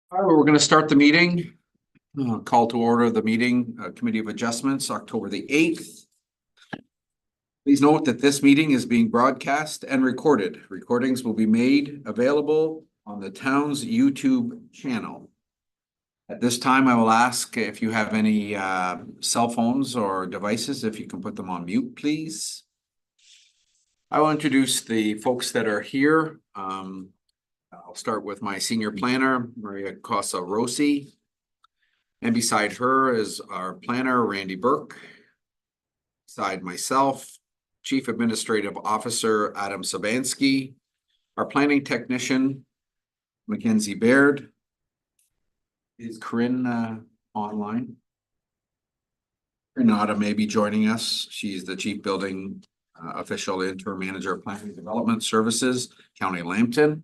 All right, we're going to start the meeting. Call to order the meeting, Committee of Adjustments, October the 8th. Please note that this meeting is being broadcast and recorded. Recordings will be made available on the town's YouTube channel. At this time, I will ask if you have any cell phones or devices, if you can put them on mute, please. I will introduce the folks that are here. I'll start with my senior planner, Maria Cosa Rossi. And beside her is our planner, Randy Burke. Beside myself, Chief Administrative Officer, Adam Sabansky. Our planning technician, Mackenzie Baird. Is Corinne online? Renata may be joining us. She's the Chief Building Official Interim Manager of Planning and Development Services, County Lambton.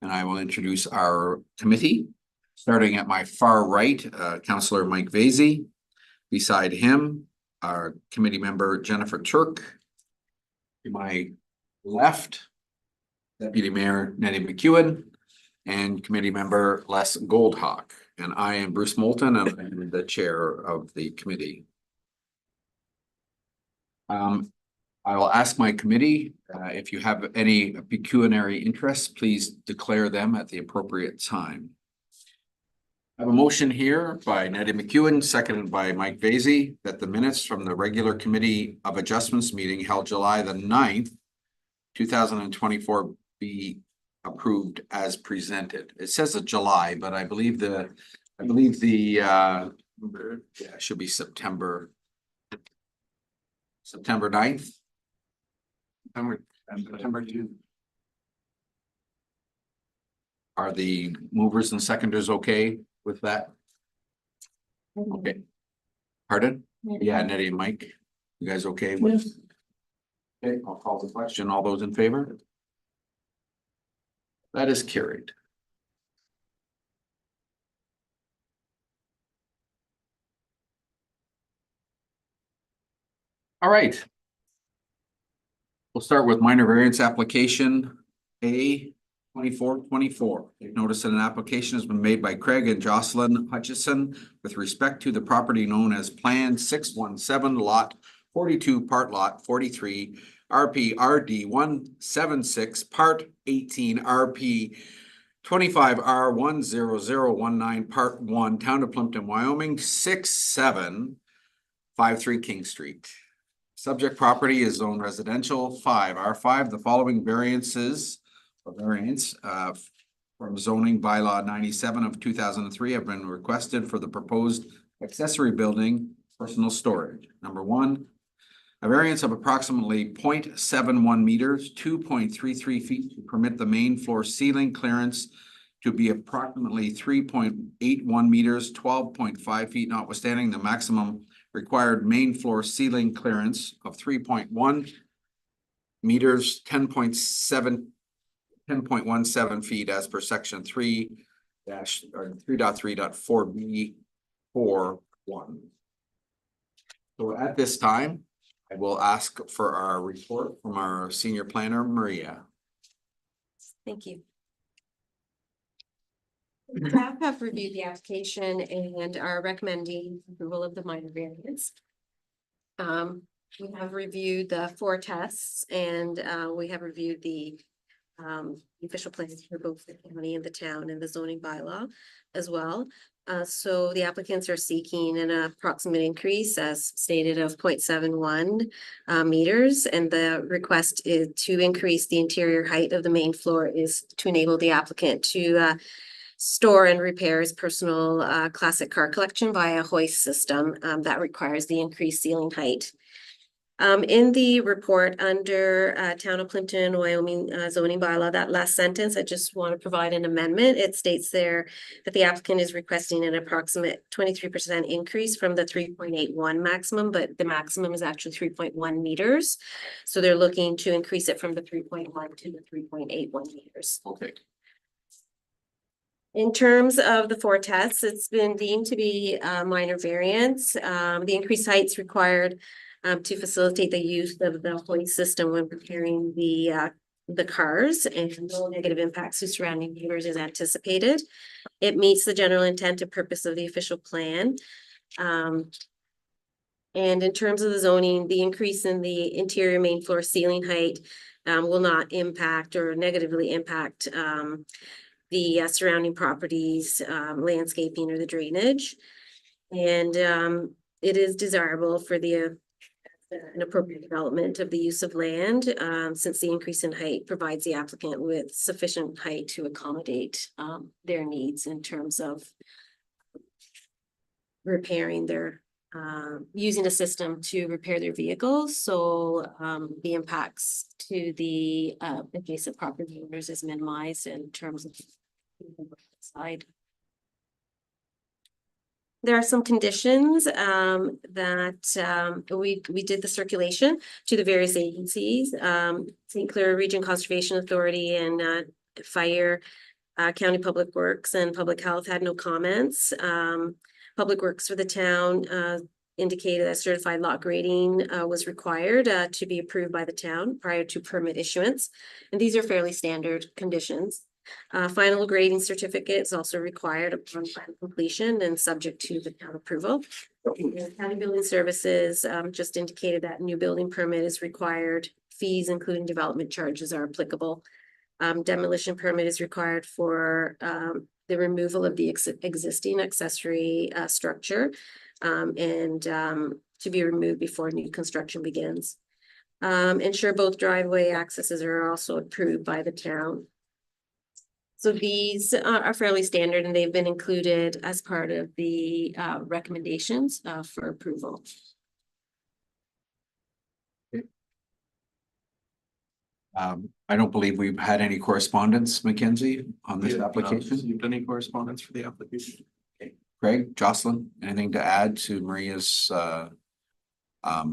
And I will introduce our committee. Starting at my far right, Councillor Mike Vasey. Beside him, our committee member, Jennifer Turk. To my left, Deputy Mayor Nettie McEwen and committee member Les Goldhawk. And I am Bruce Moulton, and I'm the chair of the committee. I will ask my committee, if you have any pecuniary interests, please declare them at the appropriate time. I have a motion here by Nettie McEwen, seconded by Mike Vasey, that the minutes from the regular Committee of Adjustments meeting held July the 9th, 2024 be approved as presented. It says July, but I believe the should be September 9th. September 2. Are the movers and seconders okay with that? Okay. Pardon? Yeah, Nettie and Mike. You guys okay with? Okay, I'll call the question. All those in favor? That is carried. All right. We'll start with minor variance application A 2424. Notice that an application has been made by Craig and Jocelyn Hutchison with respect to the property known as Plan 617 Lot 42, Part Lot 43, RPRD 176, Part 18, RP 25R10019, Part 1, Town of Plympton-Wyoming, 6753 King Street. Subject property is zoned residential 5 R5. The following variance from zoning bylaw 97 of 2003 have been requested for the proposed accessory building personal storage. Number 1, a variance of approximately 0.71 meters, 2.33 feet to permit the main floor ceiling clearance to be approximately 3.81 meters, 12.5 feet, notwithstanding the maximum required main floor ceiling clearance of 3.1 meters, 10.17 feet as per section 3.3.4B41. So at this time, I will ask for our report from our senior planner, Maria. Thank you. Staff have reviewed the application and are recommending approval of the minor variance. We have reviewed the 4 tests and we have reviewed the official plans for both the county and the town and the zoning bylaw as well. So the applicants are seeking an approximate increase as stated of 0.71 meters, and the request is to increase the interior height of the main floor is to enable the applicant to store and repair his personal classic car collection via a hoist system that requires the increased ceiling height. In the report under Town of Plympton-Wyoming zoning bylaw, that last sentence, I just want to provide an amendment. It states there that the applicant is requesting an approximate 23% increase from the 3.81 maximum, but the maximum is actually 3.1 meters. So they're looking to increase it from the 3.1 to the 3.81 meters. Okay. In terms of the 4 tests, it's been deemed to be a minor variance. The increased heights required to facilitate the use of the hoist system when preparing the the cars and no negative impacts to surrounding neighbors is anticipated. It meets the general intent and purpose of the official plan. And in terms of the zoning, the increase in the interior main floor ceiling height will not impact or negatively impact the surrounding properties, landscaping or the drainage. And it is desirable for an appropriate development of the use of land, since the increase in height provides the applicant with sufficient height to accommodate their needs in terms of repairing their using a system to repair their vehicles. So the impacts to the adjacent property owners is minimized in terms of side. There are some conditions that we did the circulation to the various agencies. St. Clair Region Conservation Authority and Fire, County Public Works and Public Health had no comments. Public Works for the town indicated that certified lot grading was required to be approved by the town prior to permit issuance. And these are fairly standard conditions. Final grading certificate is also required upon final completion and subject to the town approval. And County Building Services just indicated that new building permit is required. Fees, including development charges, are applicable. Demolition permit is required for the removal of the existing accessory structure and to be removed before new construction begins. Ensure both driveway accesses are also approved by the town. So these are fairly standard and they've been included as part of the recommendations for approval. I don't believe we've had any correspondence, Mackenzie, on this application. Received any correspondence for the application? Okay. Craig, Jocelyn, anything to add to Maria's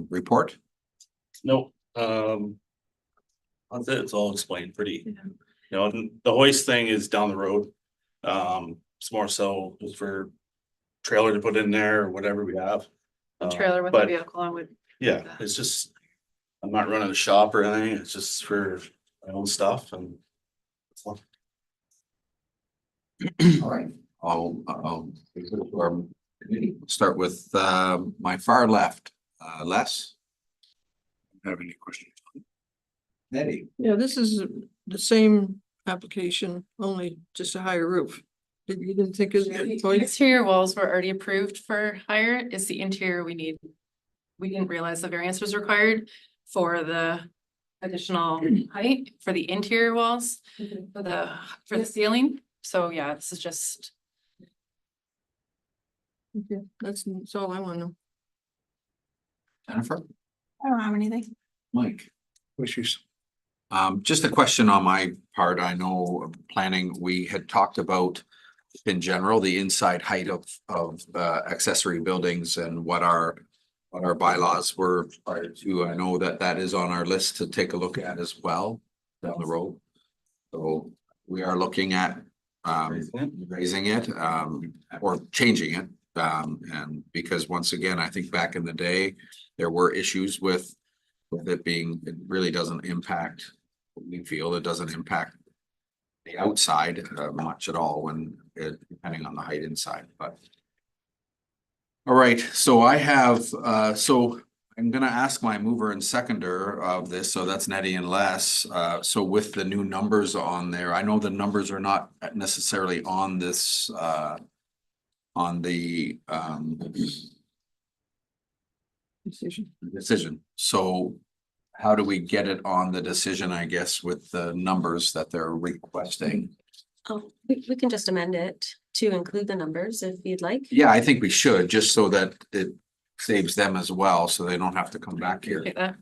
report? No, that's it. It's all explained pretty, you know, and the hoist thing is down the road. It's more so just for trailer to put in there or whatever we have. Trailer with a but vehicle on would. yeah, it's just, I'm not running a shop or anything. It's just for my own stuff and. All right, I'll start with my far left, Les. Have any questions? Eddie. Yeah, this is the same application, only just a higher roof. You didn't think it was The a choice? exterior walls were already approved for higher. It's the interior we need. We didn't realize the variance was required for the additional height for the interior walls, for the ceiling. So yeah, this is just. Okay, that's all I want to know. Jennifer, I don't have anything. Mike. Wishes. Just a question on my part. I know planning, we had talked about in general, the inside height of accessory buildings and what our bylaws were prior to. I know that is on our list to take a look at as well down the road. So we are looking at raising it or changing it. And because once again, I think back in the day, there were issues with it being, it really doesn't impact, we feel it doesn't impact the outside much at all when depending on the height inside, but. All right, so I have, so I'm gonna ask my mover and seconder of this, so that's Nettie and Les. So with the new numbers on there, I know the numbers are not necessarily on this, on the decision. So how do we get it on the decision, I guess, with the numbers that they're requesting? Oh, we can just amend it to include the numbers if you'd like. Yeah, I think we should, just so that it saves them as well, so they don't have to come back here. Okay, that.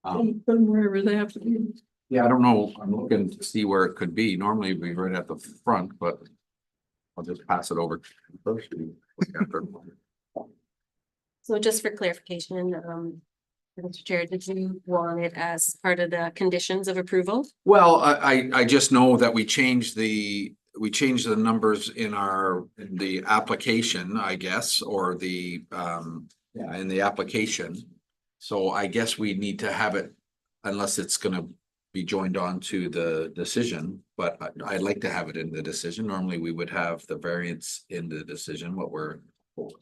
Put them wherever they have to be. Yeah, I don't know. I'm looking to see where it could be. Normally it'd be right at the front, but I'll just pass it over. So just for clarification, Mr. Chair, did you want it as part of the conditions of approval? Well, I just know that we changed the numbers in the application, I guess, or the in the application. So I guess we need to have it, unless it's gonna be joined on to the decision, but I'd like to have it in the decision. Normally, we would have the variance in the decision, what we're. Is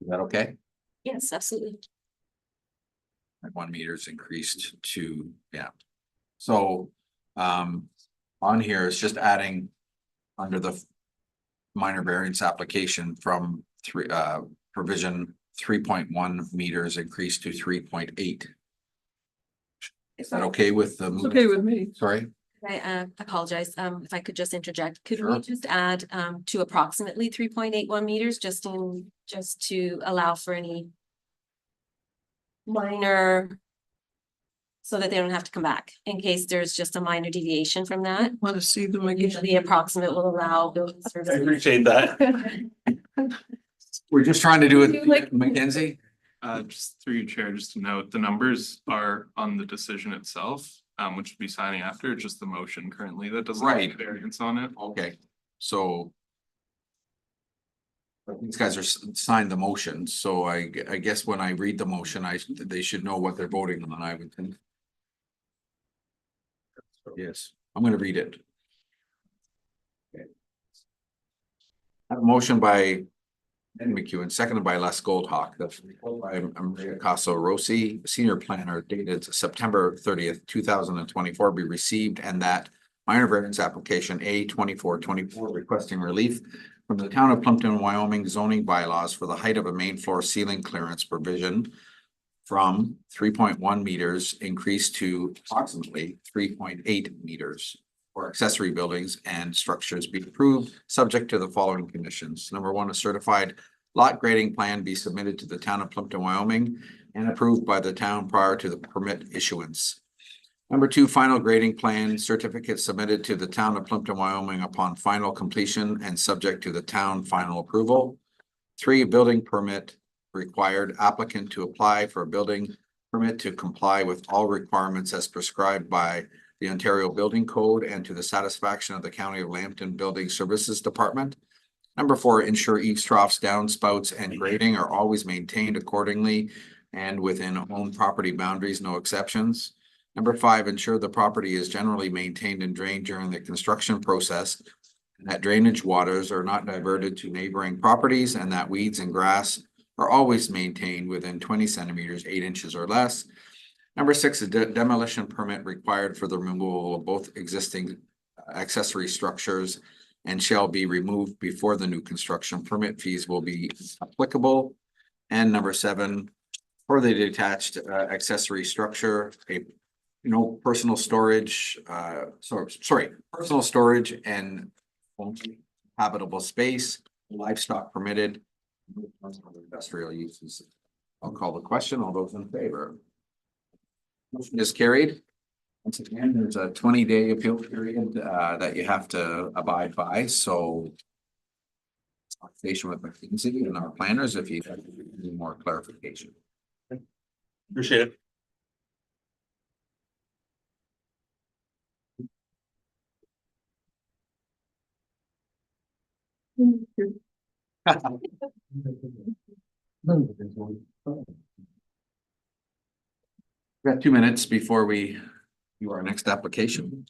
that okay? Yes, absolutely. Like 1 meters increased to, yeah. So, on here is just adding under the minor variance application from provision 3.1 meters increased to 3.8. Is that okay with the? It's okay with me. Sorry, I apologize, if I could just interject, could Sure. we just add to approximately 3.81 meters, just to allow for any minor, so that they don't have to come back in case there's just a minor deviation from that. Want to see them again? The approximate will allow building I services. appreciate that. we're just trying to do You like- it, Mackenzie. Just through you, Chair, just to note, the numbers are on the decision itself, which will be signing after, just the motion currently that doesn't have Right. variance on it. Okay, so. These guys are signed the motion, so I guess when I read the motion, they should know what they're voting on, I would think. Yes, I'm gonna read it. Okay. I have a motion by Ed McEwen, seconded by Les Goldhawk. That's by Maria Caso Rossi, senior planner, dated September 30th, 2024, be received, and that minor variance application A 2424 requesting relief from the town of Plympton-Wyoming zoning bylaws for the height of a main floor ceiling clearance provision from 3.1 meters increased to approximately 3.8 meters for accessory buildings and structures be approved, subject to the following conditions. Number one, a certified lot grading plan be submitted to the town of Plympton-Wyoming and approved by the town prior to the permit issuance. Number two, final grading plan certificate submitted to the town of Plympton-Wyoming upon final completion and subject to the town final approval. Three, building permit required applicant to apply for a building permit to comply with all requirements as prescribed by the Ontario Building Code and to the satisfaction of the County of Lambton Building Services Department. Number four, ensure eaves troughs, downspouts, and grading are always maintained accordingly and within own property boundaries, no exceptions. Number five, ensure the property is generally maintained and drained during the construction process, and that drainage waters are not diverted to neighboring properties, and that weeds and grass are always maintained within 20 centimeters, 8 inches or less. Number six, a demolition permit required for the removal of both existing accessory structures and shall be removed before the new construction. Permit fees will be applicable. And number seven, for the detached accessory structure, personal storage, personal storage and habitable space, livestock permitted, industrial uses. I'll call the question. All those in favor? Motion is carried. Once again, there's a 20-day appeal period that you have to abide by, so conversation with McKinsey and our planners if you have any more clarification. Appreciate it. We got 2 minutes before we do our next application.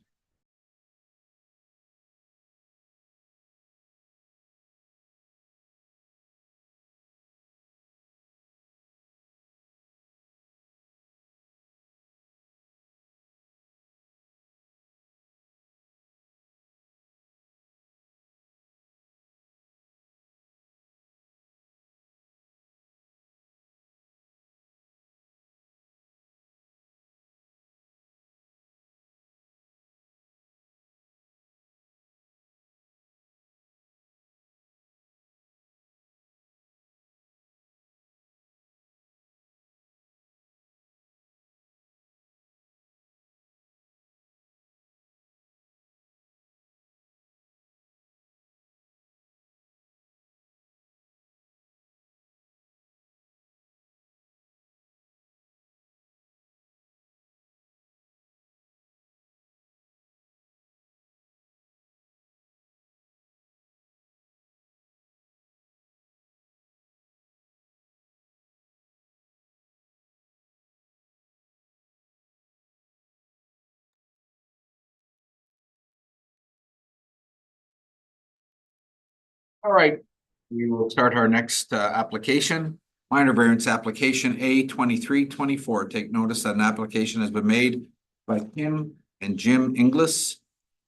All right, we will start our next application. Minor variance application A 2324. Take notice that an application has been made by Kim and Jim Inglis,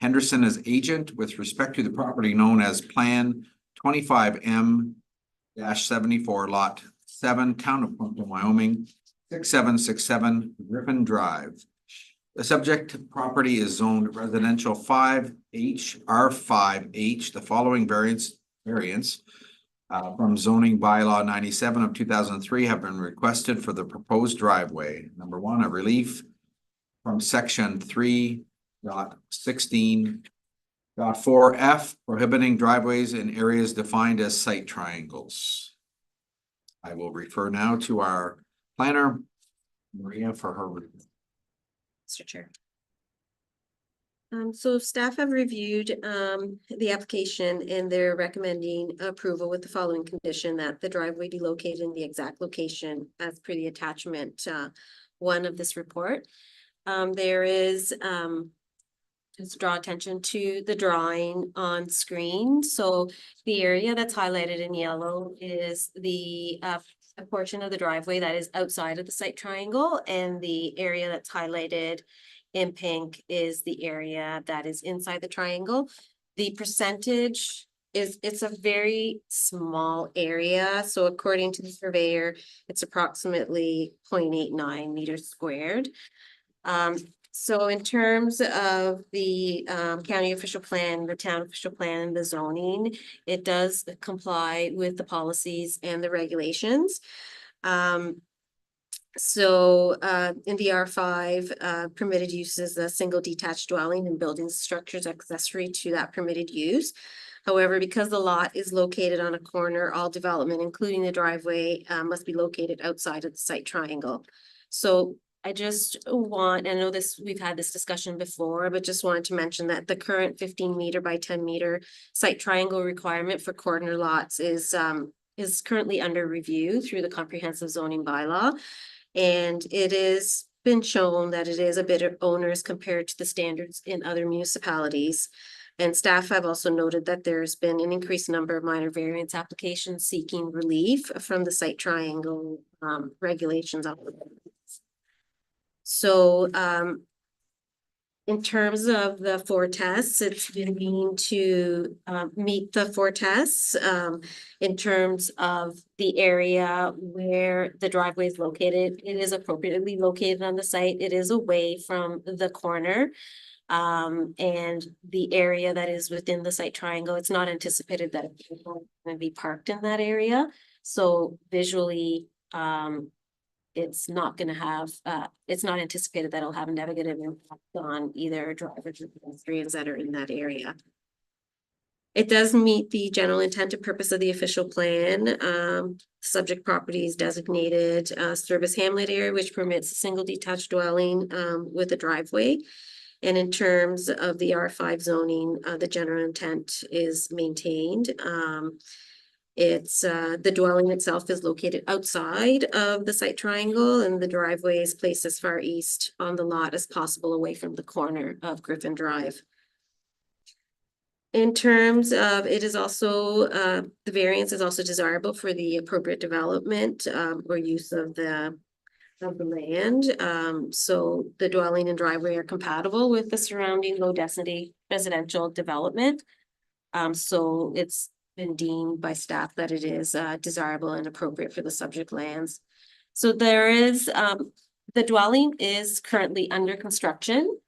Henderson as agent with respect to the property known as Plan 25M-74 Lot 7, Town of Plympton-Wyoming, 6767 Griffin Drive. The subject property is zoned residential 5H R5H. The following variance from zoning bylaw 97 of 2003 have been requested for the proposed driveway. Number one, a relief from section 3.16.4F prohibiting driveways in areas defined as site triangles. I will refer now to our planner, Maria, for her review. Mr. Chair. So staff have reviewed the application and they're recommending approval with the following condition that the driveway be located in the exact location as per the attachment 1 of this report. There is just draw attention to the drawing on screen. So the area that's highlighted in yellow is the a portion of the driveway that is outside of the site triangle, and the area that's highlighted in pink is the area that is inside the triangle. The percentage is, it's a very small area. So according to the surveyor, it's approximately 0.89 meters squared. So in terms of the county official plan, the town official plan, and the zoning, it does comply with the policies and the regulations. So in the R5, permitted use is a single detached dwelling and building structures accessory to that permitted use. However, because the lot is located on a corner, all development, including the driveway, must be located outside of the site triangle. So I just want, I know this, we've had this discussion before, but just wanted to mention that the current 15 meter by 10 meter site triangle requirement for corner lots is currently under review through the comprehensive zoning bylaw. And it is been shown that it is a bit onerous compared to the standards in other municipalities. And staff have also noted that there's been an increased number of minor variance applications seeking relief from the site triangle regulations. So in terms of the 4 tests, it's been mean to meet the 4 tests in terms of the area where the driveway is located. It is appropriately located on the site. It is away from the corner. And the area that is within the site triangle, it's not anticipated that people are going to be parked in that area. So visually, it's not going to have, it's not anticipated that it'll have a negative impact on either drivers or pedestrians that are in that area. It does meet the general intent and purpose of the official plan. Subject property is designated service hamlet area, which permits a single detached dwelling with a driveway. And in terms of the R5 zoning, the general intent is maintained. It's the dwelling itself is located outside of the site triangle, and the driveway is placed as far east on the lot as possible away from the corner of Griffin Drive. In terms of, it is also, the variance is also desirable for the appropriate development or use of the land. So the dwelling and driveway are compatible with the surrounding low density residential development. So it's been deemed by staff that it is desirable and appropriate for the subject lands. So there is, the dwelling is currently under construction.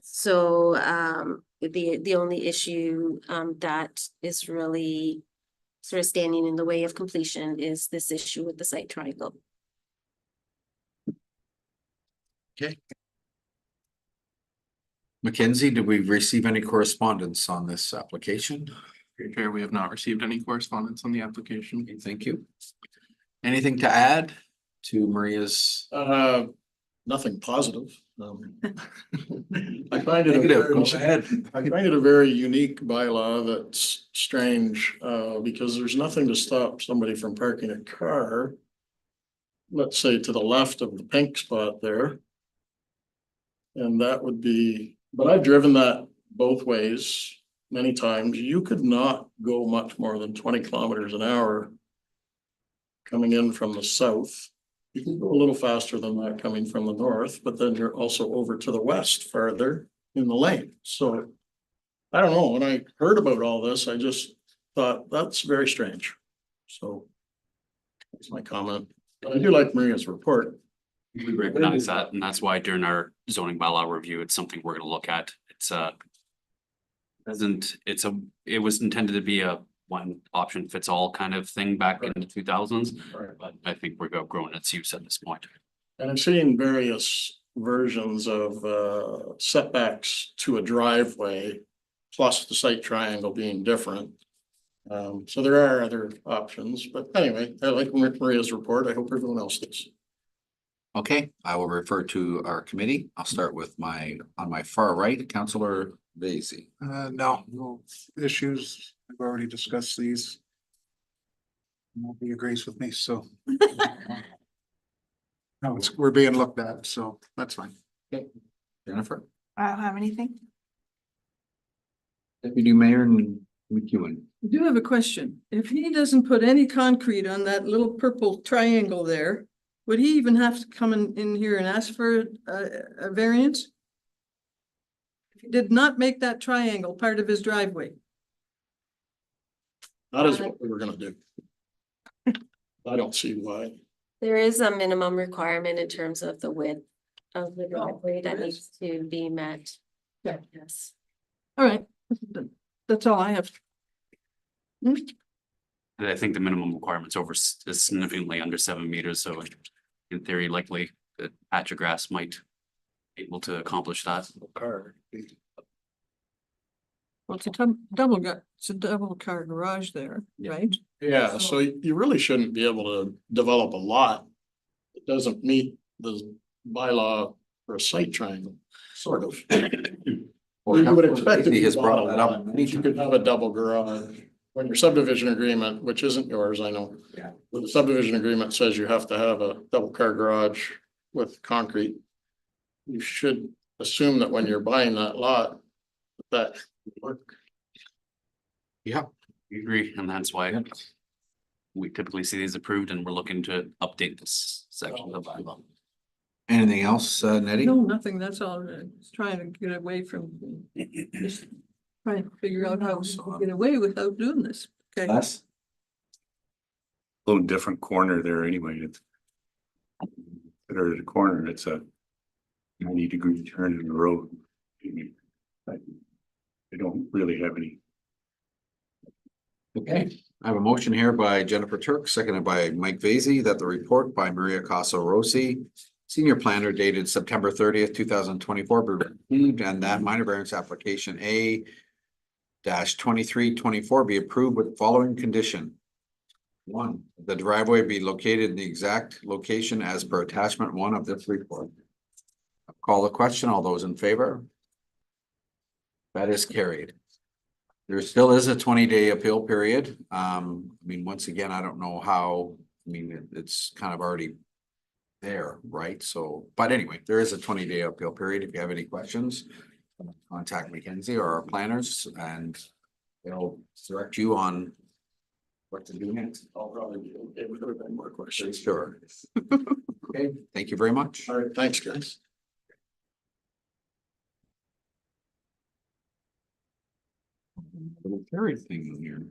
So the only issue that is really sort of standing in the way of completion is this issue with the site triangle. Okay. Mackenzie, did we receive any correspondence on this application? Your Chair, we have not received any correspondence on the application. Okay, thank you. Anything to add to Maria's? Nothing positive. I find it Negative, go ahead. I find it a very unique bylaw that's strange, because there's nothing to stop somebody from parking a car, let's say to the left of the pink spot there. And that would be, but I've driven that both ways. many times, you could not go much more than 20 kilometers an hour coming in from the south. You can go a little faster than that coming from the north, but then you're also over to the west farther in the lane. So I don't know, when I heard about all this, I just thought that's very strange. So that's my comment. But I do like Maria's report. We recognize that, and that's why during our zoning bylaw review, it's something we're gonna look at. It's it was intended to be a one option fits all kind of thing back in the 2000s, but I think we're outgrowing its use at this point. And I've seen various versions of setbacks to a driveway, plus the site triangle being different. So there are other options, but anyway, I like Maria's report. I hope everyone else does. Okay, I will refer to our committee. I'll start with on my far right, Councillor Vacy. No issues. I've already discussed these. Nobody agrees with me, so. No, we're being looked at, so that's fine. Jennifer, I don't have anything. Deputy Mayor McEwen. I do have a question. If he doesn't put any concrete on that little purple triangle there, would he even have to come in here and ask for a variance? If he did not make that triangle part of his driveway. That is what we were gonna do. I don't see why. There is a minimum requirement in terms of the width of the driveway that there needs to be met. Yeah. Yes. All right, that's all I have. And I think the minimum requirements is significantly under 7 meters, so in theory, likely the patch of grass might be able to accomplish that. Car. Well, it's a double car garage there, Yeah. right? Yeah, so you really shouldn't be able to develop a lot. It doesn't meet the bylaw for a site triangle, sort of. You would expect if He you has bought brought a that up lot, many you could have a double garage. When your subdivision agreement, which isn't yours, I know. Yeah. But the subdivision agreement says you have to have a double car garage with concrete. You should assume that when you're buying that lot, that would work. Yeah. We agree, and that's why we typically see these approved, and we're looking to update this section of the bylaw. Anything else, Nettie? No, nothing, that's all. Just trying to get away from, just trying to figure out how to get away without doing this. Okay. Les? Little different corner there anyway. It's the corner, it's a 90-degree turn in the road. They don't really have any. Okay, I have a motion here by Jennifer Turk, seconded by Mike Vacy, that the report by Maria Casa Rossi, senior planner dated September 30th, 2024, be received, and that minor variance application A-2324 be approved with the following condition. 1, the driveway be located in the exact location as per attachment 1 of this report. Call the question. All those in favor? That is carried. There still is a 20-day appeal period. I mean, once again, I don't know how, it's kind of already there, right? So, but anyway, there is a 20-day appeal period. If you have any questions, contact Mackenzie or our planners and they'll direct you on what to do next. I'll probably be okay with it, then more questions. Sure. Okay, thank you very much. All right, thanks, guys. Little carry thing in here.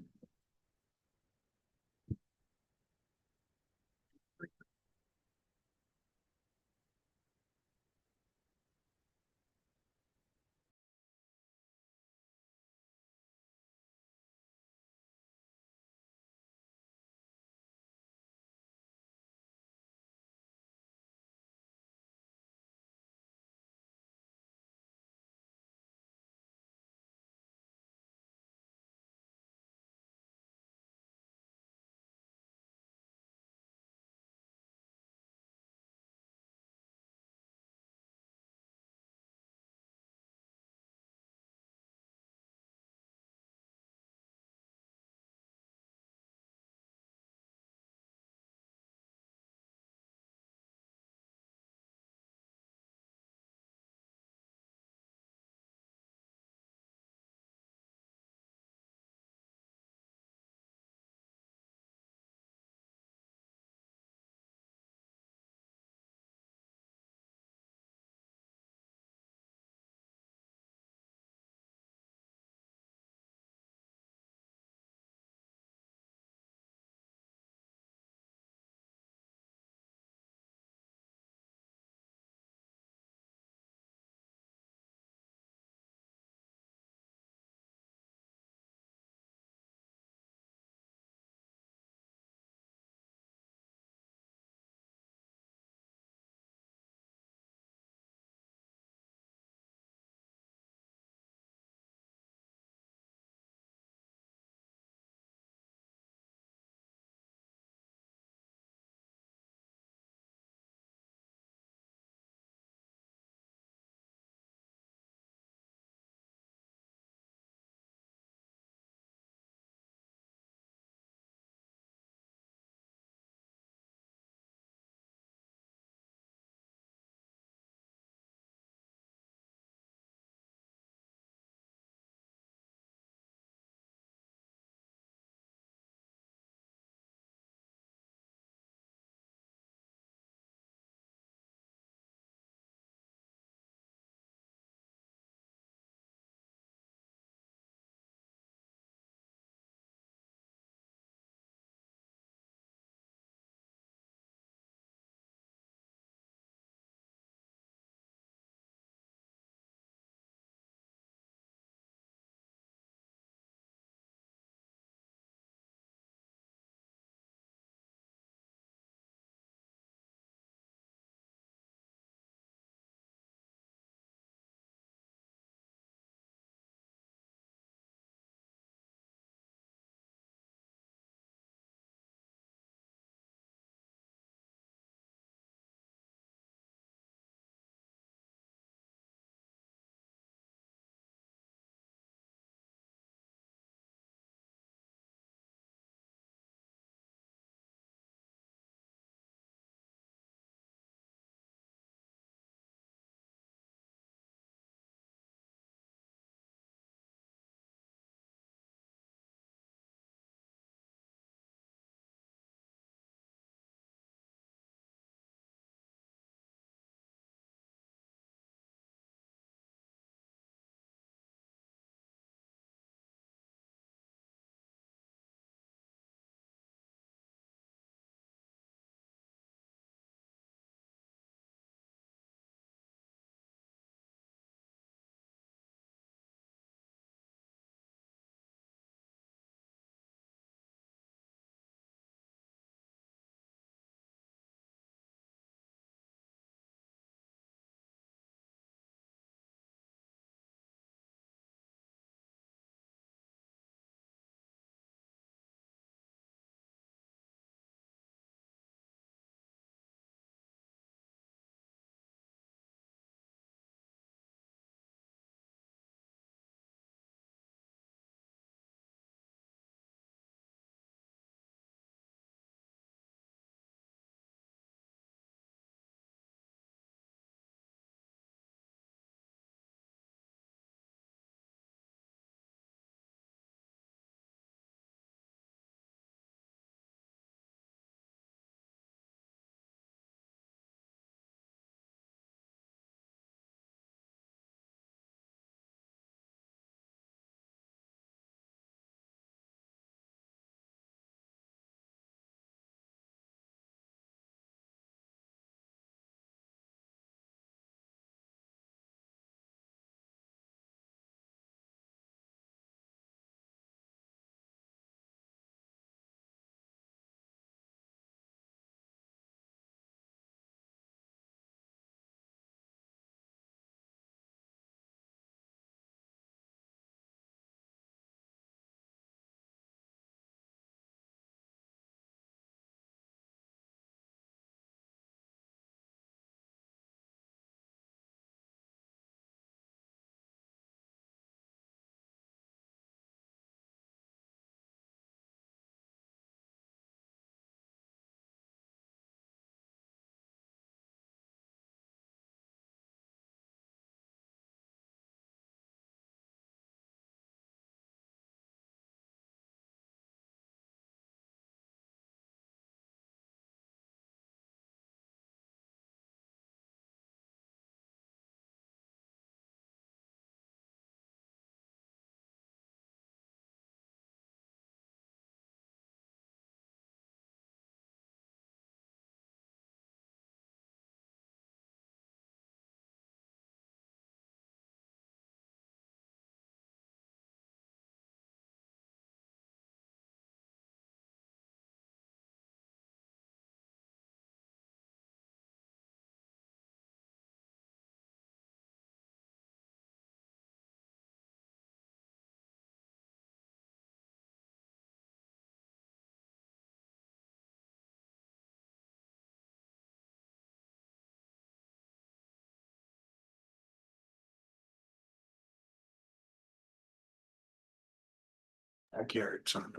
Backyard, son.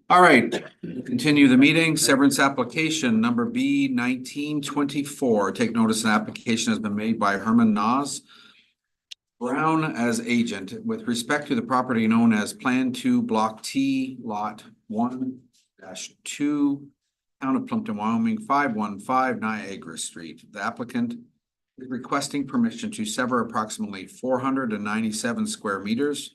All right, continue the meeting. Severance application number B 1924. Take notice an application has been made by Herman Nas Brown as agent with respect to the property known as Plan 2 Block T Lot 1-2, Town of Plympton-Wyoming, 515 Niagara Street. The applicant is requesting permission to sever approximately 497 square meters,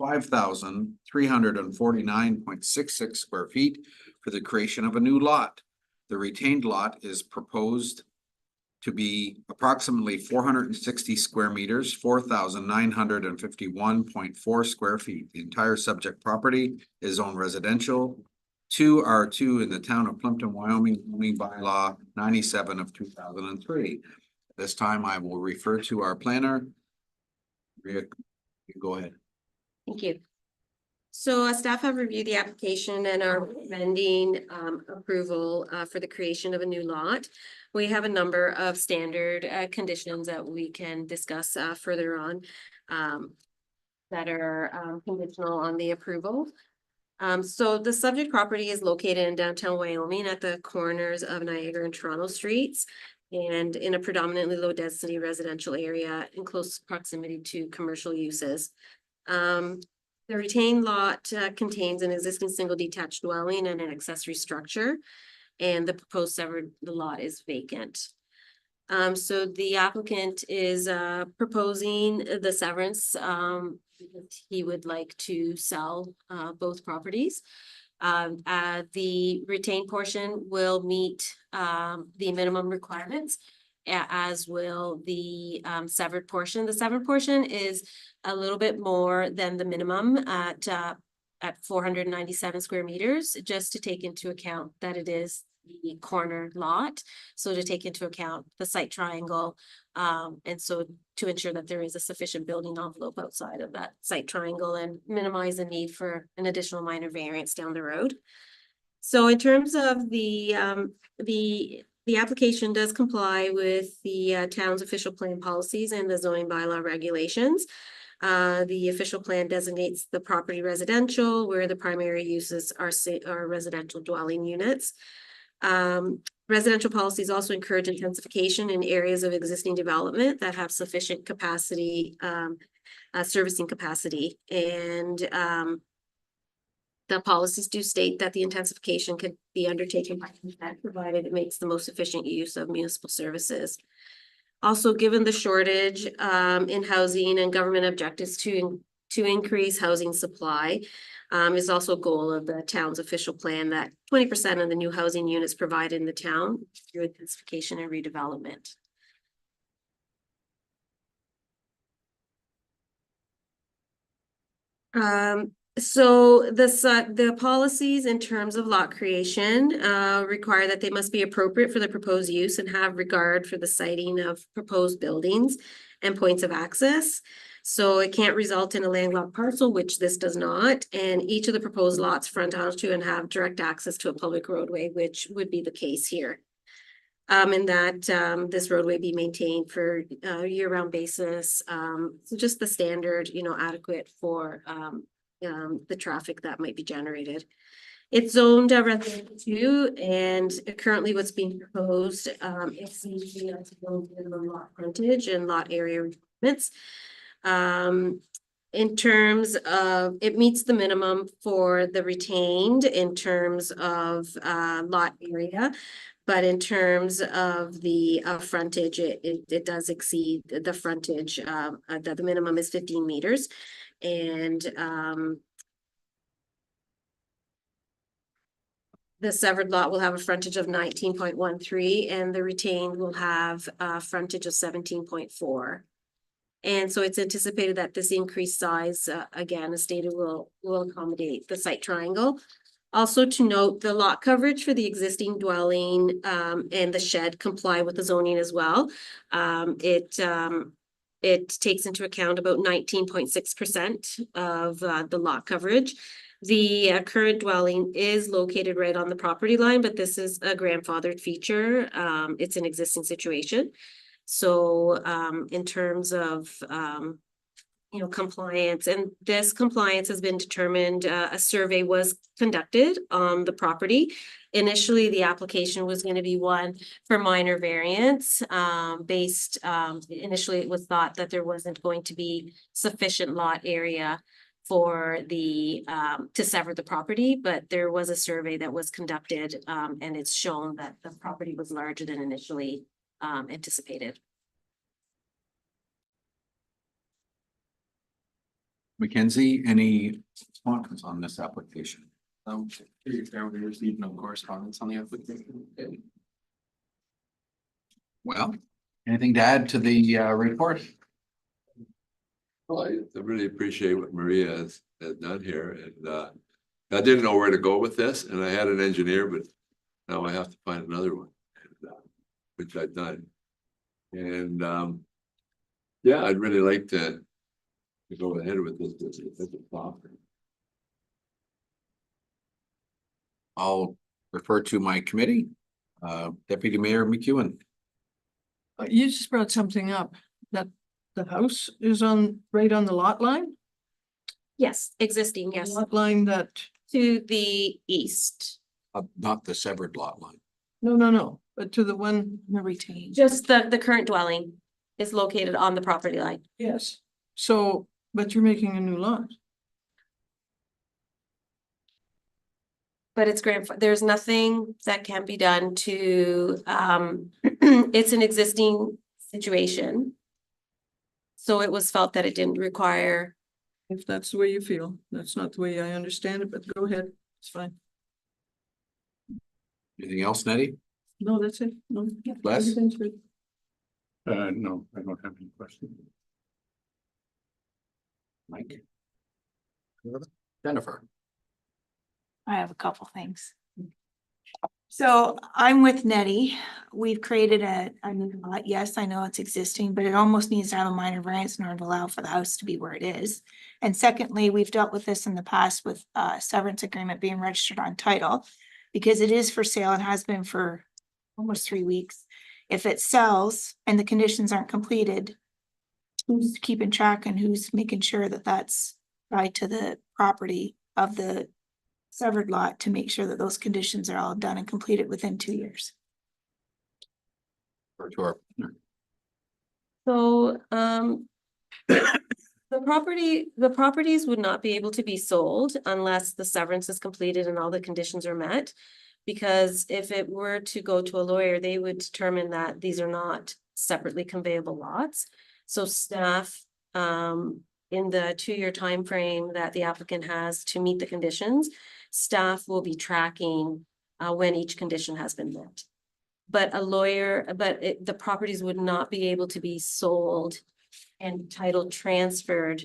5,349.66 square feet for the creation of a new lot. The retained lot is proposed to be approximately 460 square meters, 4,951.4 square feet. The entire subject property is zoned residential to R2 in the town of Plympton-Wyoming, zoning bylaw 97 of 2003. This time I will refer to our planner. Maria, go ahead. Thank you. So staff have reviewed the application and are recommending approval for the creation of a new lot. We have a number of standard conditions that we can discuss further on that are conditional on the approval. So the subject property is located in downtown Wyoming at the corners of Niagara and Toronto streets and in a predominantly low density residential area in close proximity to commercial uses. The retained lot contains an existing single detached dwelling and an accessory structure, and the proposed severed lot is vacant. So the applicant is proposing the severance. He would like to sell both properties. The retained portion will meet the minimum requirements, as will the severed portion. The severed portion is a little bit more than the minimum at 497 square meters, just to take into account that it is the corner lot. So to take into account the site triangle, and so to ensure that there is a sufficient building envelope outside of that site triangle and minimize the need for an additional minor variance down the road. So in terms of the application does comply with the town's official plan policies and the zoning bylaw regulations. The official plan designates the property residential, where the primary uses are residential dwelling units. Residential policies also encourage intensification in areas of existing development that have sufficient capacity, servicing capacity. And the policies do state that the intensification could be undertaken by consent, provided it makes the most efficient use of municipal services. Also, given the shortage in housing and government objectives to increase housing supply, is also a goal of the town's official plan that 20% of the new housing units provided in the town through intensification and redevelopment. So the policies in terms of lot creation require that they must be appropriate for the proposed use and have regard for the siting of proposed buildings and points of access. So it can't result in a landlocked parcel, which this does not. And each of the proposed lots front onto and have direct access to a public roadway, which would be the case here. And that this roadway be maintained for a year-round basis. So just the standard, adequate for the traffic that might be generated. It's zoned residential 2, and currently what's being proposed is the minimum lot frontage and lot area requirements. In terms of, it meets the minimum for the retained in terms of lot area, but in terms of the frontage, it does exceed the frontage. That the minimum is 15 meters. And the severed lot will have a frontage of 19.13, and the retained will have a frontage of 17.4. And so it's anticipated that this increased size, again, as stated, will accommodate the site triangle. Also to note, the lot coverage for the existing dwelling and the shed comply with the zoning as well. It takes into account about 19.6% of the lot coverage. The current dwelling is located right on the property line, but this is a grandfathered feature. It's an existing situation. So in terms of compliance, and this compliance has been determined. A survey was conducted on the property. Initially, the application was going to be one for minor variance, initially it was thought that there wasn't going to be sufficient lot area for the, to sever the property, but there was a survey that was conducted, and it's shown that the property was larger than initially, anticipated. Mackenzie, any responses on this application? We received no correspondence on the application. Well, anything to add to the report? Well, I really appreciate what Maria has done here, and I didn't know where to go with this, and I had an engineer, but now I have to find another one, which I've done. And yeah, I'd really like to go ahead with this. I'll refer to my committee. Deputy Mayor McEwen. You just brought something up, that the house is right on the lot line? Yes, existing, yes, Lot line that, to the east. Not the severed lot line. no, but to the one, The retained. Just the current dwelling is located on the property line. yes. So, but you're making a new lot. But it's there's nothing that can be done to, it's an existing situation. So it was felt that it didn't require, If that's the way you feel, that's not the way I understand it, but go ahead, it's fine. Anything else, Nettie? No, that's it, no. Les? Everything's good. No, I don't have any questions. Mike? Jennifer? I have a couple things. So I'm with Nettie. We've created a new lot. Yes, I know it's existing, but it almost needs to have a minor variance in order to allow for the house to be where it is. And secondly, we've dealt with this in the past with severance agreement being registered on title, because it is for sale and has been for almost 3 weeks. If it sells and the conditions aren't completed, who's keeping track and who's making sure that that's right to the property of the severed lot to make sure that those conditions are all done and completed within 2 years? Or to our partner? so, the properties would not be able to be sold unless the severance is completed and all the conditions are met. Because if it were to go to a lawyer, they would determine that these are not separately conveyable lots. So staff, in the 2-year time frame that the applicant has to meet the conditions, staff will be tracking when each condition has been met. But the properties would not be able to be sold and title transferred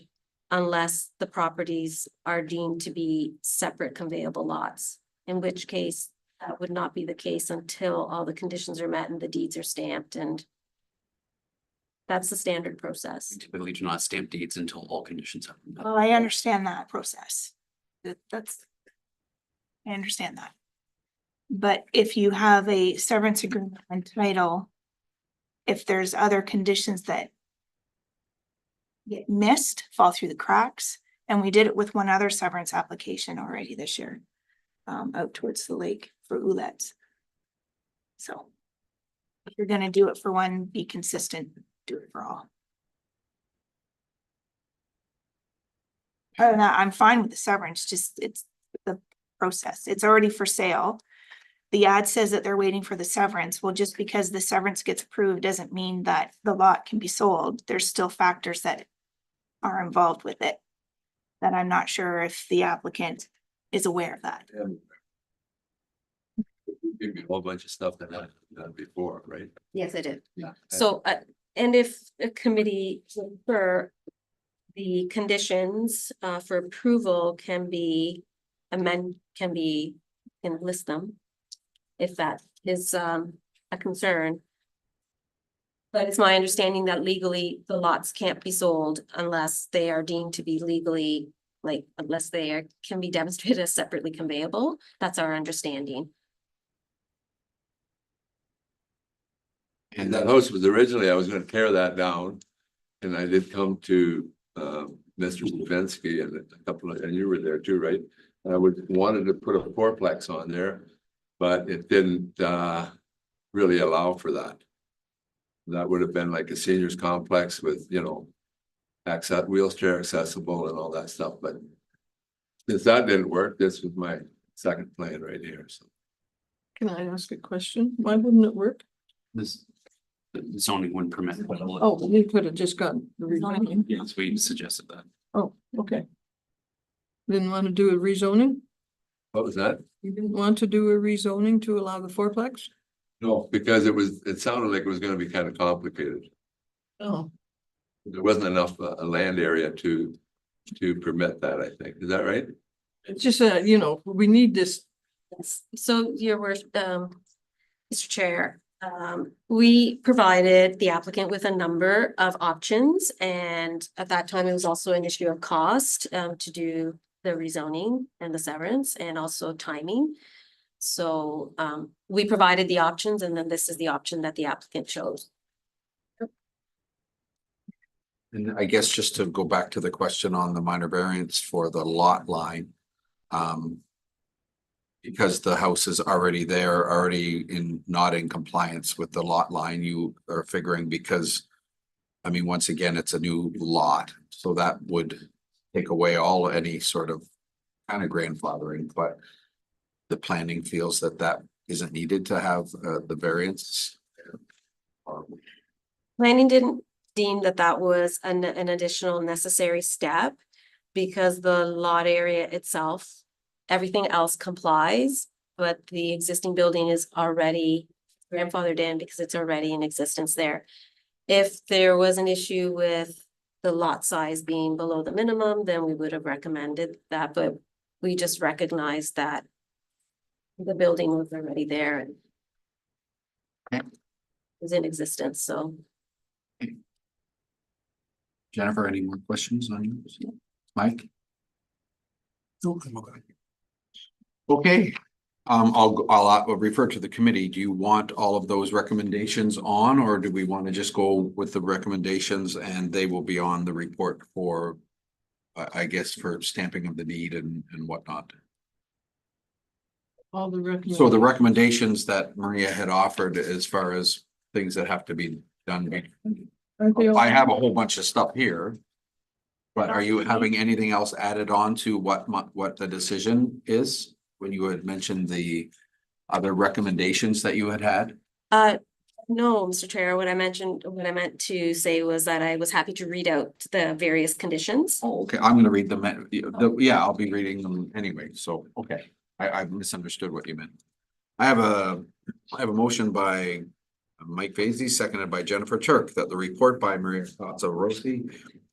unless the properties are deemed to be separate conveyable lots, in which case that would not be the case until all the conditions are met and the deeds are stamped, and that's the standard process. We typically do not stamp deeds until all conditions have been met. Well, I understand that process. I understand that. But if you have a severance agreement on title, if there's other conditions that get missed, fall through the cracks, and we did it with one other severance application already this year, out towards the lake for Ouellette. So if you're gonna do it for one, be consistent, do it for all. Other than that, I'm fine with the severance, just it's the process. It's already for sale. The ad says that they're waiting for the severance. Well, just because the severance gets approved doesn't mean that the lot can be sold. There's still factors that are involved with it that I'm not sure if the applicant is aware of that. Give me a whole bunch of stuff that I've done before, right? Yes, I did. Yeah. So, and if a committee for the conditions for approval can list them, if that is a concern. But it's my understanding that legally the lots can't be sold unless they are deemed to be legally, unless they can be demonstrated as separately conveyable. That's our understanding. And that house was originally, I was gonna tear that down. And I did come to Mr. Stefanski and a couple of, and you were there too, right? I wanted to put a fourplex on there, but it didn't really allow for that. That would have been like a seniors complex with, you know, wheelchair accessible and all that stuff, but since that didn't work, this was my second plan right here, so. Can I ask a question? Why wouldn't it work? This the zoning wouldn't permit. Oh, you could have just gotten the rezoning. Yes, we suggested that. Oh, okay. Didn't want to do a rezoning? What was that? You didn't want to do a rezoning to allow the fourplex? No, because it sounded like it was gonna be kind of complicated. Oh, There wasn't enough land area to permit that, I think. Is that right? it's just you know, we need this. Yes. So your worth, Mr. Chair, we provided the applicant with a number of options, and at that time, it was also an issue of cost to do the rezoning and the severance and also timing. So we provided the options, and then this is the option that the applicant chose. And I guess just to go back to the question on the minor variance for the lot line. Because the house is already there, not in compliance with the lot line, you are figuring because. I mean, once again, it's a new lot, so that would take away any sort of kind of grandfathering, but. The planning feels that isn't needed to have the variance. Planning didn't deem that was an additional necessary step because the lot area itself, everything else complies, but the existing building is already grandfathered in because it's already in existence there. If there was an issue with the lot size being below the minimum, then we would have recommended that, but we just recognized that the building was already there and Okay. was in existence, so. Jennifer, any more questions on yours? Mike? Okay, I'll refer to the committee. Do you want all of those recommendations on, or do we want to just go with the recommendations and they will be on the report for, I guess, for stamping of the deed and whatnot? All the recommendations. So the recommendations that Maria had offered as far as things that have to be done. Aren't they all- I have a whole bunch of stuff here. But are you having anything else added on to what the decision is? When you had mentioned the other recommendations that you had? No, Mr. Chair, what I meant to say was that I was happy to read out the various conditions. Oh, okay, I'm gonna read them. Yeah, I'll be reading them anyway, so, okay. I misunderstood what you meant. I have a motion by Mike Vasey, seconded by Jennifer Turk, that the report by Maria Costa Rossi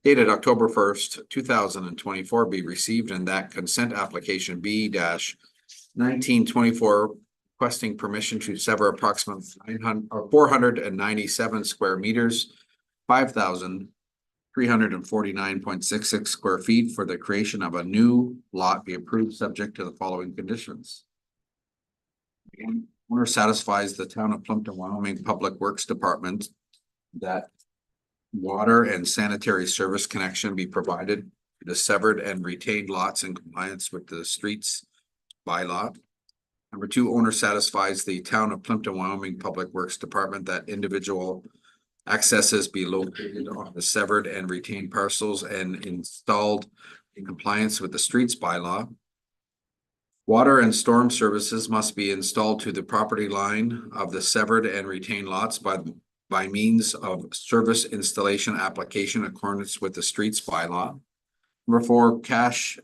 dated October 1st, 2024 be received, and that consent application B-1924 requesting permission to sever approximately 497 square meters, 5,349.66 square feet for the creation of a new lot be approved subject to the following conditions. Owner satisfies the town of Plympton-Wyoming Public Works Department that water and sanitary service connection be provided to the severed and retained lots in compliance with the streets bylaw. Number two, owner satisfies the town of Plympton-Wyoming Public Works Department that individual accesses be located on the severed and retained parcels and installed in compliance with the streets bylaw. Water and storm services must be installed to the property line of the severed and retained lots by means of service installation application in accordance with the streets bylaw. Number four, a cash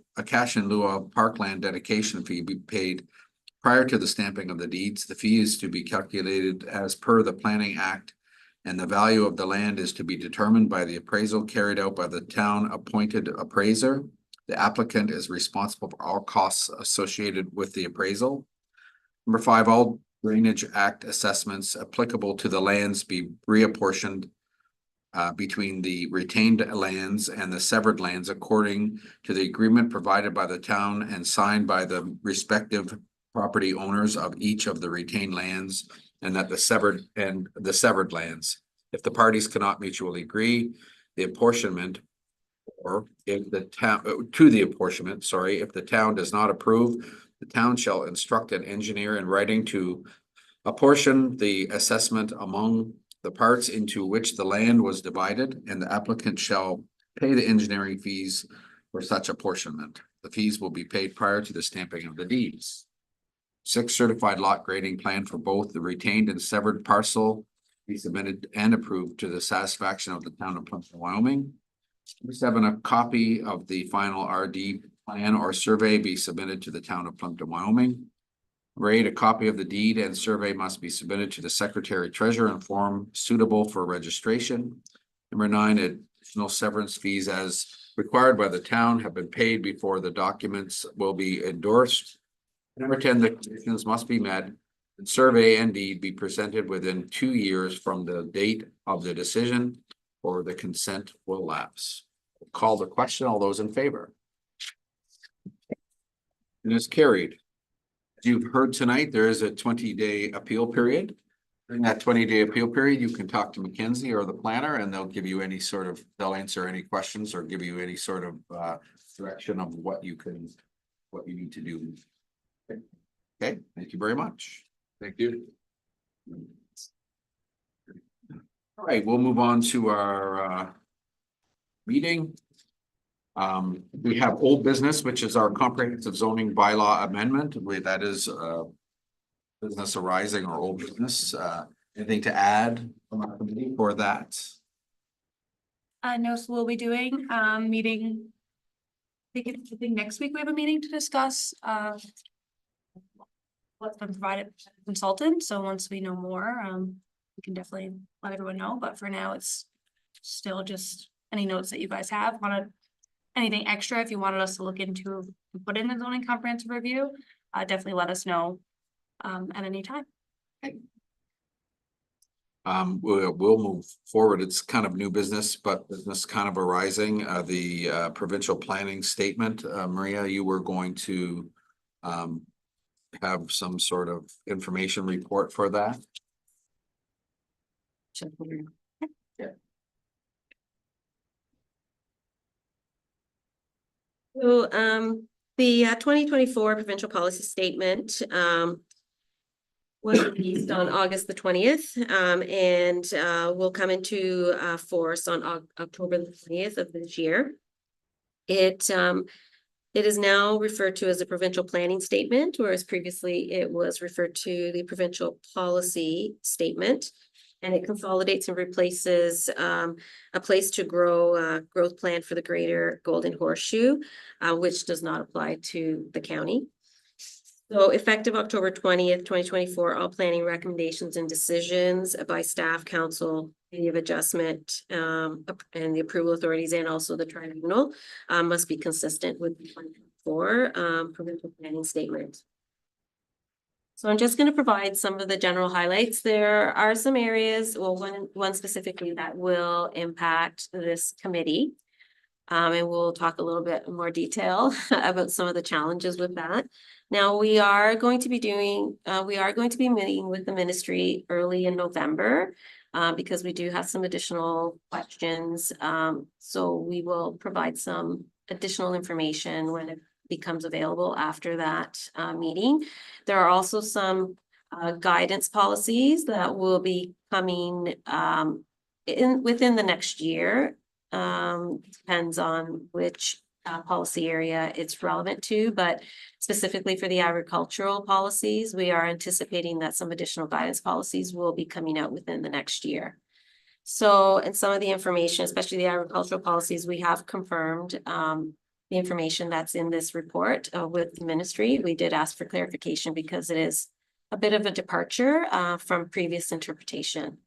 in lieu of parkland dedication fee be paid prior to the stamping of the deeds. The fee is to be calculated as per the Planning Act, and the value of the land is to be determined by the appraisal carried out by the town appointed appraiser. The applicant is responsible for all costs associated with the appraisal. Number five, all Drainage Act assessments applicable to the lands be reapportioned between the retained lands and the severed lands according to the agreement provided by the town and signed by the respective property owners of each of the retained lands and the severed lands. If the parties cannot mutually agree, the apportionment Or if the town, to the apportionment, sorry, if the town does not approve, the town shall instruct an engineer in writing to apportion the assessment among the parts into which the land was divided, and the applicant shall pay the engineering fees for such apportionment. The fees will be paid prior to the stamping of the deeds. 6, certified lot grading plan for both the retained and severed parcel be submitted and approved to the satisfaction of the town of Plympton-Wyoming. 7, a copy of the final RD plan or survey be submitted to the town of Plympton-Wyoming. 8, a copy of the deed and survey must be submitted to the secretary treasurer in form suitable for registration. 9, additional severance fees as required by the town have been paid before the documents will be endorsed. 10, the conditions must be met and survey and deed be presented within 2 years from the date of the decision, or the consent will lapse. Call the question. All those in favor? And it's carried. As you've heard tonight, there is a 20-day appeal period. During that 20-day appeal period, you can talk to Mackenzie or the planner, and they'll give you any sort of, they'll answer any questions or give you any sort of direction of what you need to do. Okay, thank you very much. Thank you. All right, we'll move on to our meeting. We have old business, which is our comprehensive zoning bylaw amendment. That is business arising or old business. Anything to add from our committee for that? No, so we'll be doing meeting. I think next week we have a meeting to discuss what's been provided by the consultant. So once we know more, we can definitely let everyone know. But for now, it's still just any notes that you guys have. Anything extra if you wanted us to look into and put in the zoning comprehensive review, definitely let us know at any time. We'll move forward. It's kind of new business, but business kind of arising. The provincial planning statement, Maria, you were going to have some sort of information report for that. So the 2024 provincial policy statement was released on August the 20th and will come into force on October the 20th of this year. It is now referred to as a provincial planning statement, whereas previously it was referred to the provincial policy statement. And it consolidates and replaces a place to grow growth plan for the Greater Golden Horseshoe, which does not apply to the county. So effective October 20th, 2024, all planning recommendations and decisions by staff, council, committee of adjustment, and the approval authorities, and also the tribunal must be consistent with the 2024 provincial planning statement. So I'm just going to provide some of the general highlights. There are some areas, well, one specifically that will impact this committee. And we'll talk a little bit more detail about some of the challenges with that. Now, we are going to be meeting with the ministry early in November because we do have some additional questions. So we will provide some additional information when it becomes available after that meeting. There are also some guidance policies that will be coming within the next year. Depends on which policy area it's relevant to, but specifically for the agricultural policies, we are anticipating that some additional guidance policies will be coming out within the next year. So, and some of the information, especially the agricultural policies, we have confirmed the information that's in this report with the ministry. We did ask for clarification because it is a bit of a departure from previous interpretation.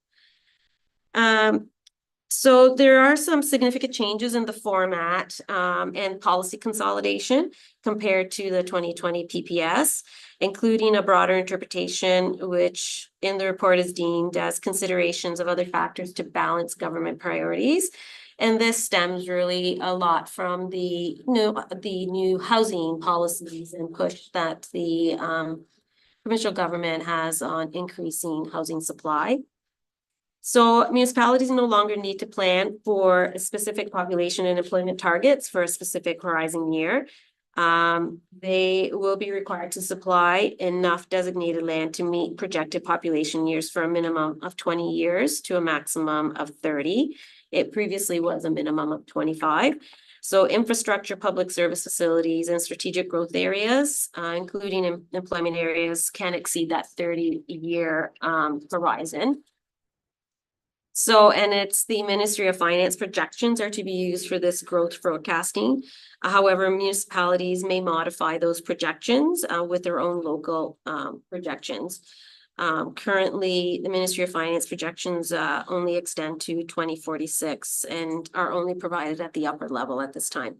So there are some significant changes in the format and policy consolidation compared to the 2020 PPS, including a broader interpretation, which in the report is deemed as considerations of other factors to balance government priorities. And this stems really a lot from the new housing policies and push that the provincial government has on increasing housing supply. So municipalities no longer need to plan for a specific population and employment targets for a specific horizon year. They will be required to supply enough designated land to meet projected population years for a minimum of 20 years to a maximum of 30. It previously was a minimum of 25. So infrastructure, public service facilities, and strategic growth areas, including employment areas, can exceed that 30-year horizon. So, and it's the Ministry of Finance projections are to be used for this growth forecasting. However, municipalities may modify those projections with their own local projections. Currently, the Ministry of Finance projections only extend to 2046 and are only provided at the upper level at this time.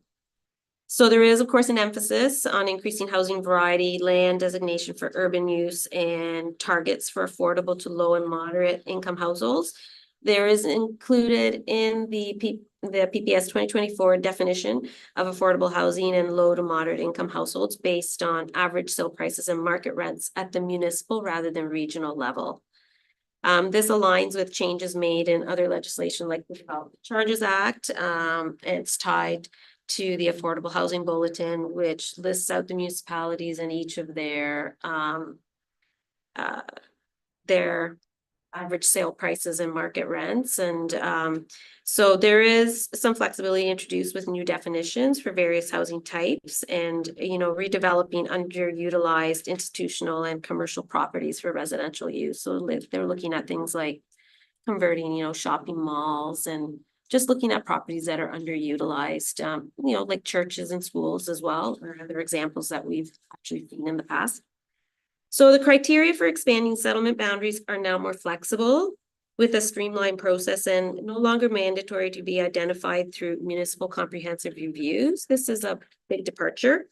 So there is, of course, an emphasis on increasing housing variety, land designation for urban use, and targets for affordable to low and moderate income households. There is included in the PPS 2024 definition of affordable housing and low to moderate income households based on average sale prices and market rents at the municipal rather than regional level. This aligns with changes made in other legislation like the Development Charges Act. It's tied to the Affordable Housing Bulletin, which lists out the municipalities and each of their average sale prices and market rents. And so there is some flexibility introduced with new definitions for various housing types and, you know, redeveloping underutilized institutional and commercial properties for residential use. So they're looking at things like converting, you know, shopping malls and just looking at properties that are underutilized, you know, like churches and schools as well, or other examples that we've actually seen in the past. So the criteria for expanding settlement boundaries are now more flexible with a streamlined process and no longer mandatory to be identified through municipal comprehensive reviews. This is a big departure.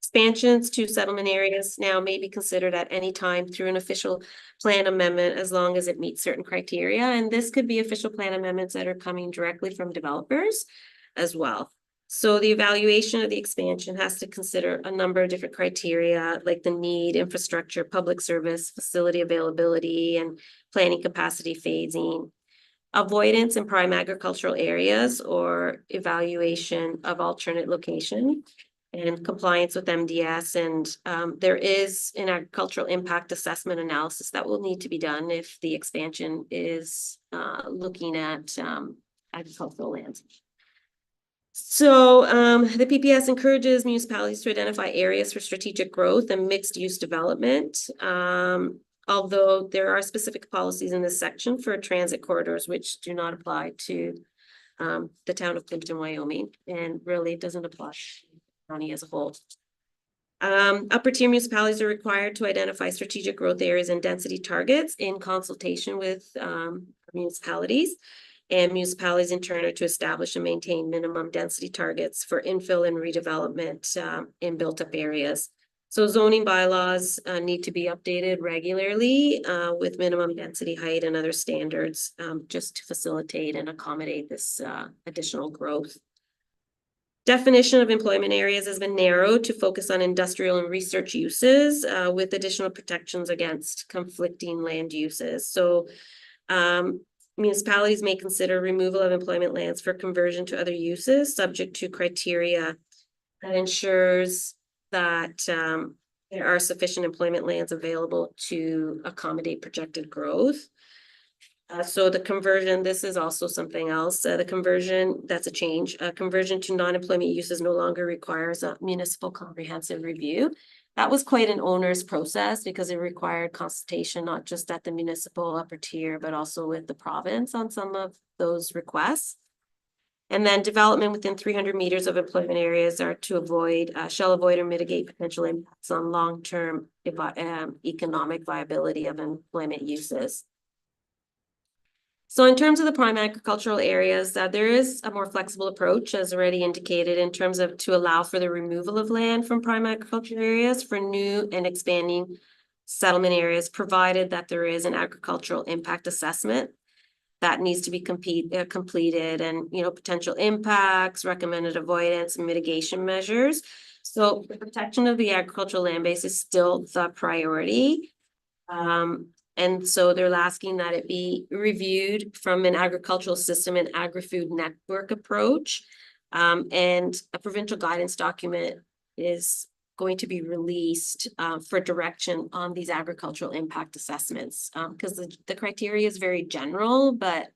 Expansions to settlement areas now may be considered at any time through an official plan amendment as long as it meets certain criteria. And this could be official plan amendments that are coming directly from developers as well. So the evaluation of the expansion has to consider a number of different criteria like the need, infrastructure, public service, facility availability, and planning capacity phasing, avoidance in prime agricultural areas or evaluation of alternate location, and compliance with MDS. And there is an agricultural impact assessment analysis that will need to be done if the expansion is looking at agricultural lands. So the PPS encourages municipalities to identify areas for strategic growth and mixed use development. Although there are specific policies in this section for transit corridors, which do not apply to the town of Plympton-Wyoming, and really doesn't apply to the county as a whole. Upper tier municipalities are required to identify strategic growth areas and density targets in consultation with municipalities. And municipalities in turn are to establish and maintain minimum density targets for infill and redevelopment in built up areas. So zoning bylaws need to be updated regularly with minimum density height and other standards just to facilitate and accommodate this additional growth. Definition of employment areas has been narrowed to focus on industrial and research uses with additional protections against conflicting land uses. So municipalities may consider removal of employment lands for conversion to other uses, subject to criteria that ensures that there are sufficient employment lands available to accommodate projected growth. So the conversion, this is also something else. The conversion, that's a change. Conversion to non-employment uses no longer requires a municipal comprehensive review. That was quite an onerous process because it required consultation, not just at the municipal upper tier, but also with the province on some of those requests. And then development within 300 meters of employment areas are to avoid, shall avoid or mitigate potential impacts on long-term economic viability of employment uses. So in terms of the prime agricultural areas, there is a more flexible approach, as already indicated, in terms of to allow for the removal of land from prime agricultural areas for new and expanding settlement areas, provided that there is an agricultural impact assessment that needs to be completed and, you know, potential impacts, recommended avoidance and mitigation measures. So the protection of the agricultural land base is still the priority. And so they're asking that it be reviewed from an agricultural system and agri-food network approach. And a provincial guidance document is going to be released for direction on these agricultural impact assessments. Because the criteria is very general, but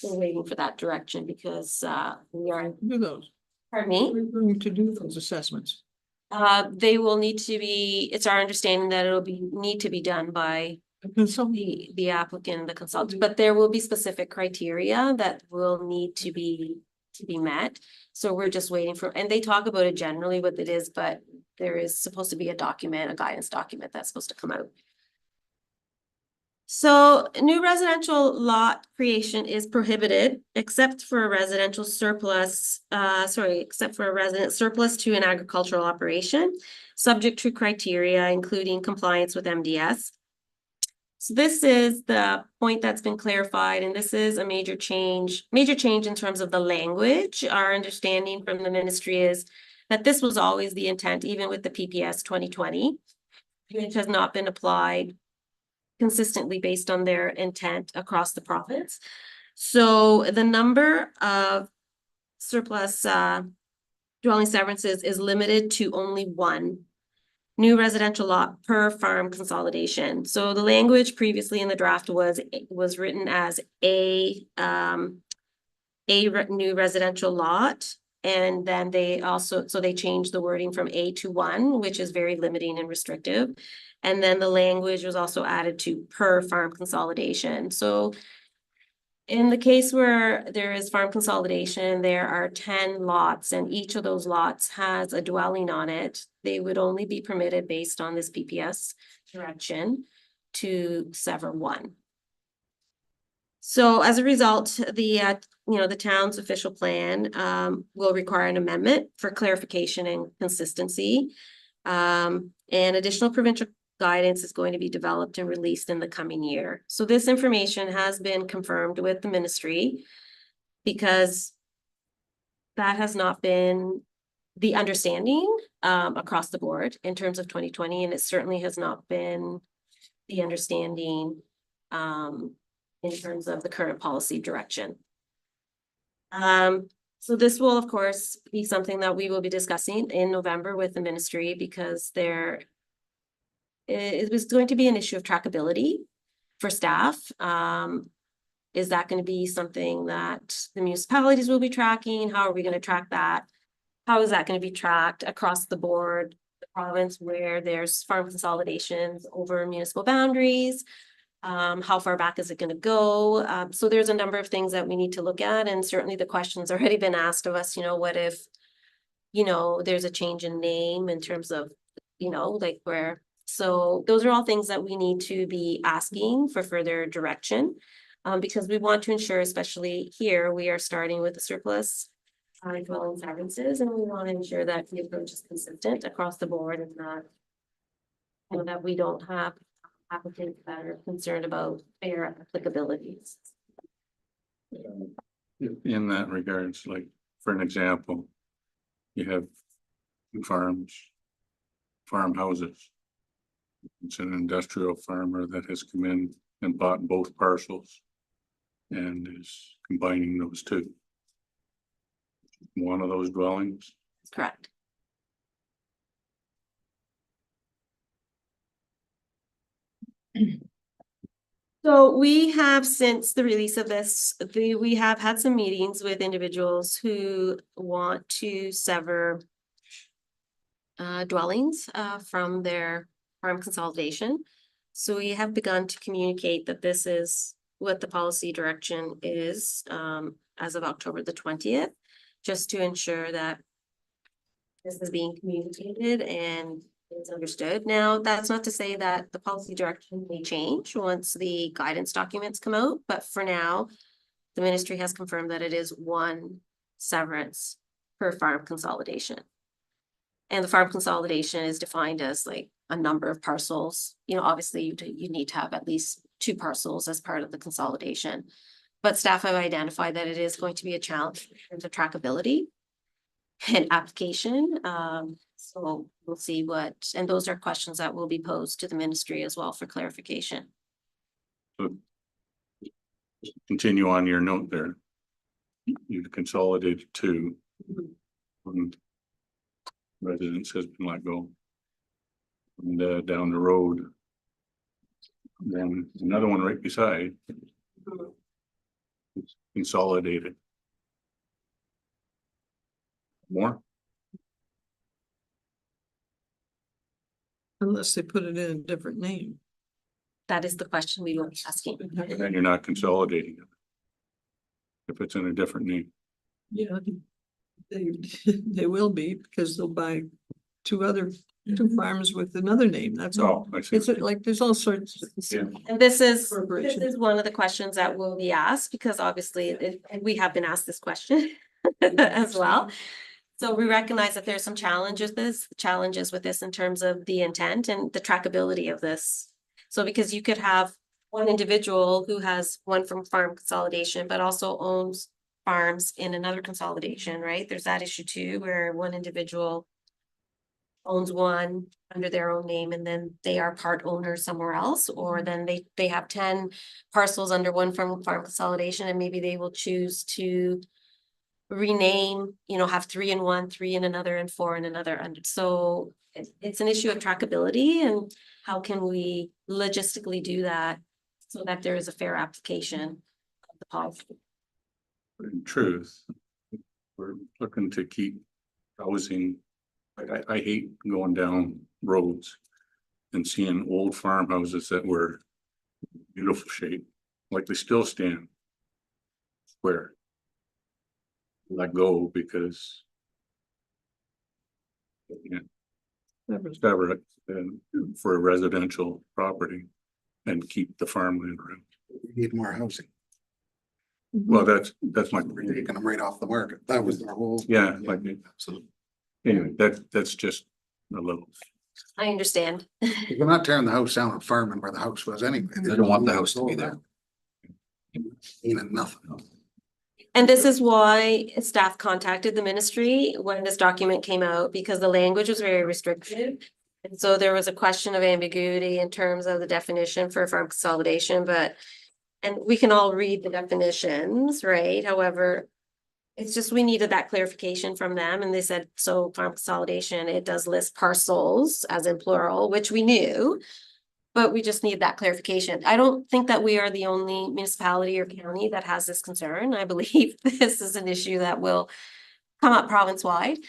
we're waiting for that direction because we are, Do those. pardon me? We're going to do those assessments. They will need to be, it's our understanding that it'll need to be done by the applicant, the consultant, but there will be specific criteria that will need to be met. So we're just waiting for, and they talk about it generally what it is, but there is supposed to be a document, a guidance document that's supposed to come out. So new residential lot creation is prohibited except for a residential surplus, except for a resident surplus to an agricultural operation, subject to criteria, including compliance with MDS. So this is the point that's been clarified, and this is a major change in terms of the language. Our understanding from the ministry is that this was always the intent, even with the PPS 2020, which has not been applied consistently based on their intent across the province. So the number of surplus dwelling severances is limited to only one new residential lot per farm consolidation. So the language previously in the draft was written as a new residential lot. And then they changed the wording from A to one, which is very limiting and restrictive. And then the language was also added to per farm consolidation. So in the case where there is farm consolidation, there are 10 lots and each of those lots has a dwelling on it. They would only be permitted based on this PPS direction to sever one. So as a result, the town's official plan will require an amendment for clarification and consistency. And additional provincial guidance is going to be developed and released in the coming year. So this information has been confirmed with the ministry because that has not been the understanding across the board in terms of 2020, and it certainly has not been the understanding in terms of the current policy direction. So this will, of course, be something that we will be discussing in November with the ministry because it was going to be an issue of trackability for staff. Is that going to be something that the municipalities will be tracking? How are we going to track that? How is that going to be tracked across the board, the province where there's farm consolidations over municipal boundaries? How far back is it going to go? So there's a number of things that we need to look at, and certainly the questions already been asked of us, what if, there's a change in name in terms of, like where. So those are all things that we need to be asking for further direction, because we want to ensure, especially here, we are starting with the surplus dwelling severances, and we want to ensure that the approach is consistent across the board and not, that we don't have applicants that are concerned about fair applicabilities. In that regards, like, for an example, you have farmhouses. It's an industrial farmer that has come in and bought both parcels and is combining those two. One of those dwellings. Correct. So we have, since the release of this, we have had some meetings with individuals who want to sever dwellings from their farm consolidation. So we have begun to communicate that this is what the policy direction is as of October the 20th, just to ensure that this is being communicated and is understood. Now, that's not to say that the policy direction may change once the guidance documents come out, but for now, the ministry has confirmed that it is one severance per farm consolidation. And the farm consolidation is defined as like a number of parcels. Obviously you need to have at least 2 parcels as part of the consolidation. But staff have identified that it is going to be a challenge in terms of trackability and application. So we'll see and those are questions that will be posed to the ministry as well for clarification. So continue on your note there. You've consolidated two. One residence has been let go. And down the road. Then another one right beside. It's consolidated. More? Unless they put it in a different name. That is the question we will be asking. And then you're not consolidating it. If it's in a different name. Yeah. They will be, because they'll buy two farms with another name, that's all. Oh, I see. It's like, there's all sorts of. Yeah. And this is Corporation. one of the questions that will be asked, because obviously we have been asked this question as well. So we recognize that there's some challenges with this in terms of the intent and the trackability of this. So because you could have one individual who has one from farm consolidation, but also owns farms in another consolidation, right? There's that issue too, where one individual owns one under their own name and then they are part owner somewhere else, or then they have 10 parcels under one farm consolidation, and maybe they will choose to rename, have 3 in one, 3 in another, and 4 in another. And so it's an issue of trackability, and how can we logistically do that so that there is a fair application of the policy. In truth, we're looking to keep housing. Like I hate going down roads and seeing old farmhouses that were beautiful shape, like they still stand square. Let go because cover it for a residential property and keep the farmland around. We need more housing. Well, that's my. We're taking them right off the market. That was their whole. Yeah, like, so anyway, that's just a little. I understand. We're not tearing the house down and farming where the house was anyway. They don't want the house to be there. Ain't nothing. And this is why staff contacted the ministry when this document came out, because the language was very restrictive. And so there was a question of ambiguity in terms of the definition for farm consolidation, and we can all read the definitions, right? However, it's just, we needed that clarification from them, and they said, so farm consolidation, it does list parcels as in plural, which we knew. But we just need that clarification. I don't think that we are the only municipality or county that has this concern. I believe this is an issue that will come up province-wide.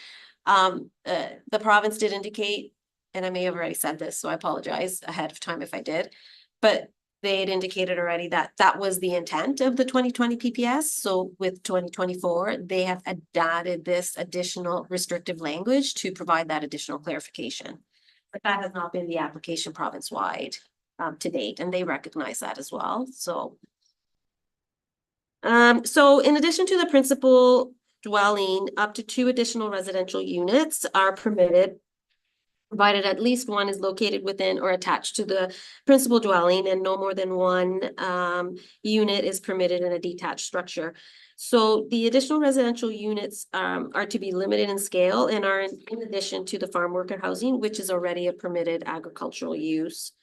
The province did indicate, and I may have already said this, so I apologize ahead of time if I did, but they had indicated already that that was the intent of the 2020 PPS. So with 2024, they have added this additional restrictive language to provide that additional clarification. But that has not been the application province-wide to date, and they recognize that as well. So in addition to the principal dwelling, up to 2 additional residential units are permitted, provided at least one is located within or attached to the principal dwelling, and no more than 1 unit is permitted in a detached structure. So the additional residential units are to be limited in scale and are in addition to the farm worker housing, which is already a permitted agricultural use.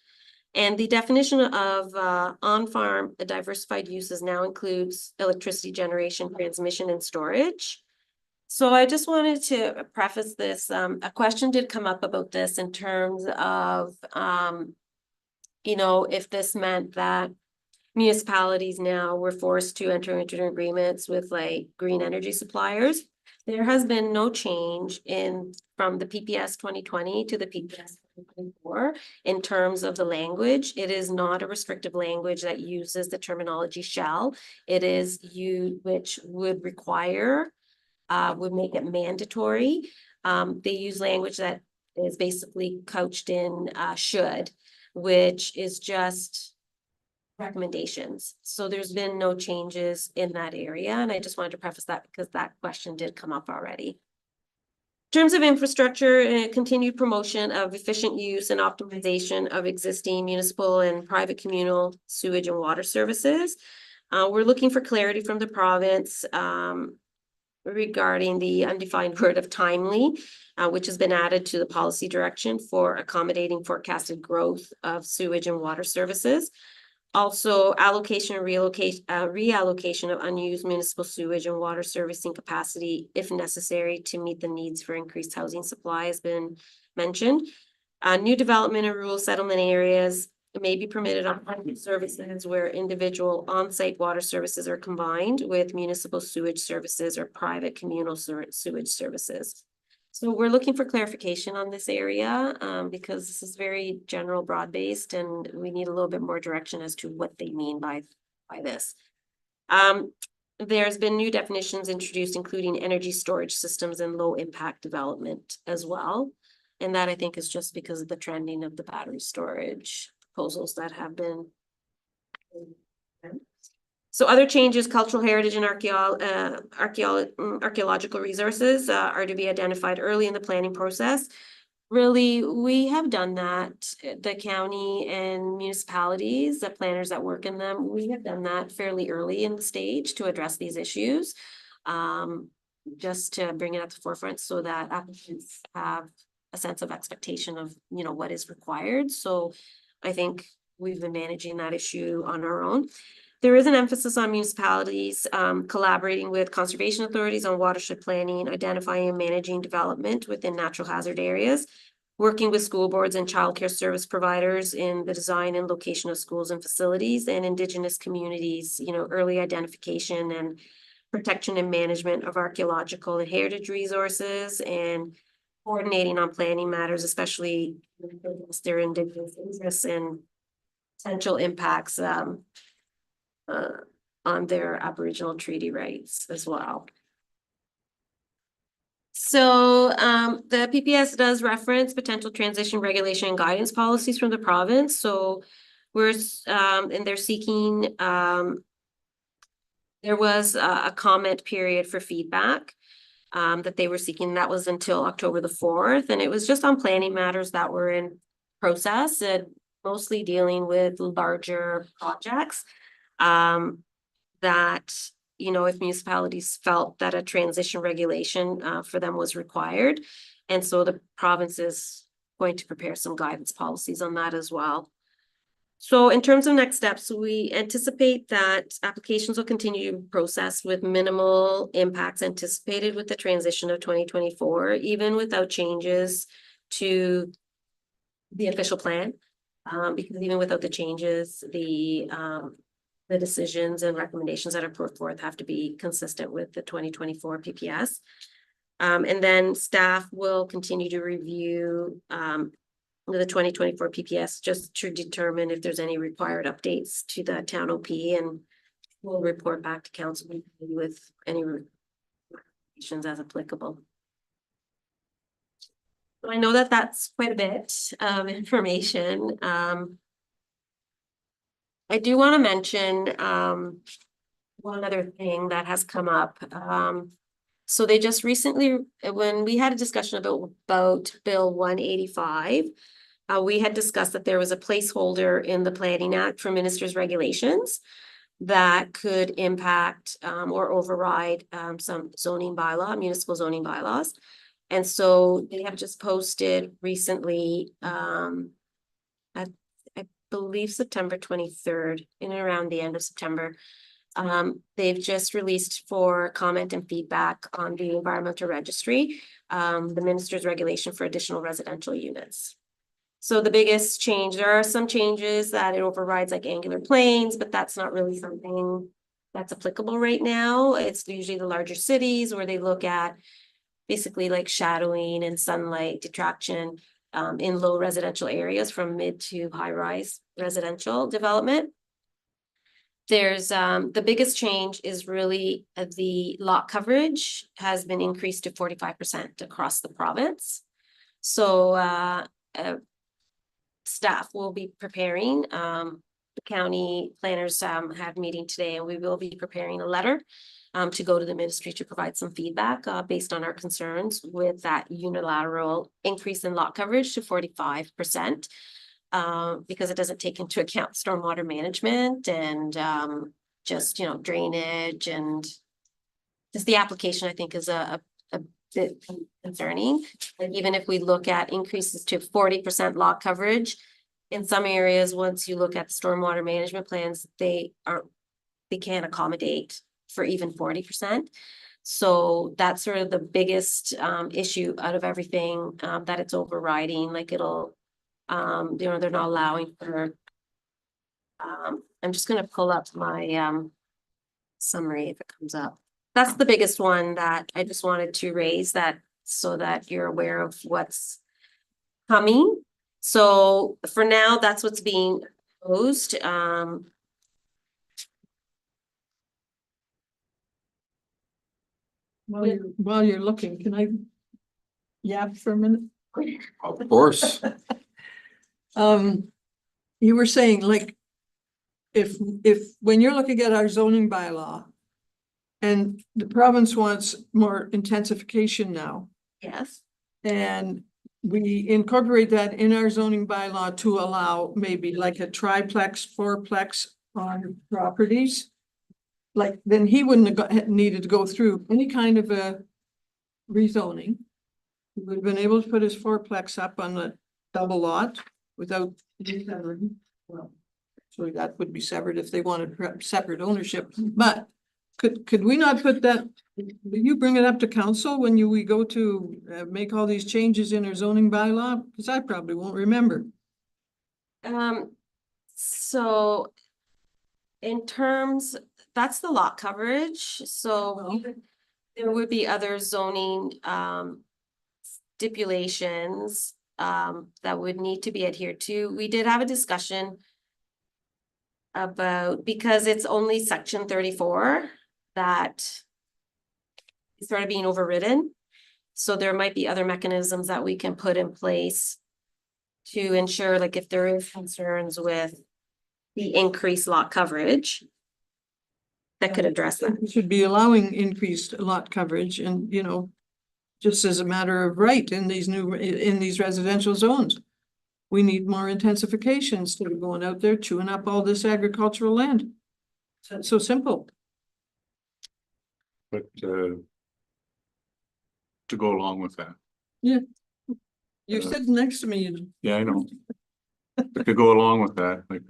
And the definition of on-farm diversified uses now includes electricity generation, transmission, and storage. So I just wanted to preface this. A question did come up about this in terms of, if this meant that municipalities now were forced to enter into agreements with like green energy suppliers. There has been no change from the PPS 2020 to the PPS 2024 in terms of the language. It is not a restrictive language that uses the terminology shall. It is which would require, would make it mandatory. They use language that is basically couched in should, which is just recommendations. So there's been no changes in that area. And I just wanted to preface that because that question did come up already. In terms of infrastructure and continued promotion of efficient use and optimization of existing municipal and private communal sewage and water services, we're looking for clarity from the province regarding the undefined word of timely, which has been added to the policy direction for accommodating forecasted growth of sewage and water services. Also allocation and reallocation of unused municipal sewage and water servicing capacity if necessary to meet the needs for increased housing supply has been mentioned. New development and rural settlement areas may be permitted on public services where individual on-site water services are combined with municipal sewage services or private communal sewage services. So we're looking for clarification on this area, because this is very general, broad-based, and we need a little bit more direction as to what they mean by this. There's been new definitions introduced, including energy storage systems and low-impact development as well. And that I think is just because of the trending of the battery storage proposals that have been. So other changes, cultural heritage and archaeological resources are to be identified early in the planning process. Really, we have done that, the county and municipalities, the planners that work in them, we have done that fairly early in the stage to address these issues. Just to bring it at the forefront so that applicants have a sense of expectation of, you know, what is required. So I think we've been managing that issue on our own. There is an emphasis on municipalities collaborating with conservation authorities on watershed planning, identifying and managing development within natural hazard areas, working with school boards and childcare service providers in the design and location of schools and facilities, and Indigenous communities, you know, early identification and protection and management of archaeological and heritage resources, and coordinating on planning matters, especially their Indigenous interests and potential impacts on their Aboriginal treaty rights as well. So the PPS does reference potential transition regulation and guidance policies from the province. So we're and they're seeking there was a comment period for feedback that they were seeking. That was until October the 4th, and it was just on planning matters that were in process and mostly dealing with larger projects. That, you know, if municipalities felt that a transition regulation for them was required. And so the province is going to prepare some guidance policies on that as well. So in terms of next steps, we anticipate that applications will continue to be processed with minimal impacts anticipated with the transition of 2024, even without changes to the official plan. Because even without the changes, the decisions and recommendations that are put forth have to be consistent with the 2024 PPS. And then staff will continue to review the 2024 PPS just to determine if there's any required updates to the town OP, and we'll report back to council with any recommendations as applicable. So I know that that's quite a bit of information. I do want to mention one other thing that has come up. So they just recently, when we had a discussion about Bill 185, we had discussed that there was a placeholder in the Planning Act for ministers' regulations that could impact or override some zoning bylaw, municipal zoning bylaws. And so they have just posted recently I believe September 23rd, in and around the end of September. They've just released for comment and feedback on the environmental registry, the minister's regulation for additional residential units. So the biggest change, there are some changes that it overrides like angular planes, but that's not really something that's applicable right now. It's usually the larger cities where they look at basically like shadowing and sunlight detraction in low residential areas from mid to high rise residential development. There's the biggest change is really the lot coverage has been increased to 45% across the province. So staff will be preparing, the county planners had a meeting today, and we will be preparing a letter to go to the ministry to provide some feedback based on our concerns with that unilateral increase in lot coverage to 45%. Because it doesn't take into account stormwater management and just, you know, drainage, and just the application, I think, is a bit concerning. Like even if we look at increases to 40% lot coverage in some areas, once you look at the stormwater management plans, they can't accommodate for even 40%. So that's sort of the biggest issue out of everything, that it's overriding, like it'll, they're not allowing for. I'm just gonna pull up my summary if it comes up. That's the biggest one that I just wanted to raise, that so that you're aware of what's coming. So for now, that's what's being proposed. While you're looking, can I yap for a minute? Of course. You were saying like, if when you're looking at our zoning bylaw and the province wants more intensification now, Yes. and we incorporate that in our zoning bylaw to allow maybe like a triplex, fourplex on properties. Like, then he wouldn't have needed to go through any kind of a rezoning. He would have been able to put his fourplex up on the double lot without. Well, so that would be severed if they wanted separate ownership, but could we not put that? Will you bring it up to council when we go to make all these changes in our zoning bylaw? Because I probably won't remember. So in terms, that's the lot coverage, so there would be other zoning stipulations that would need to be adhered to. We did have a discussion about, because it's only section 34 that started being overridden. So there might be other mechanisms that we can put in place to ensure, like, if there is concerns with the increased lot coverage, that could address that. We should be allowing increased lot coverage and, you know, just as a matter of right in these residential zones. We need more intensification instead of going out there chewing up all this agricultural land. So simple. But to go along with that, You're sitting next to me. yeah, I know. But to go along with that, like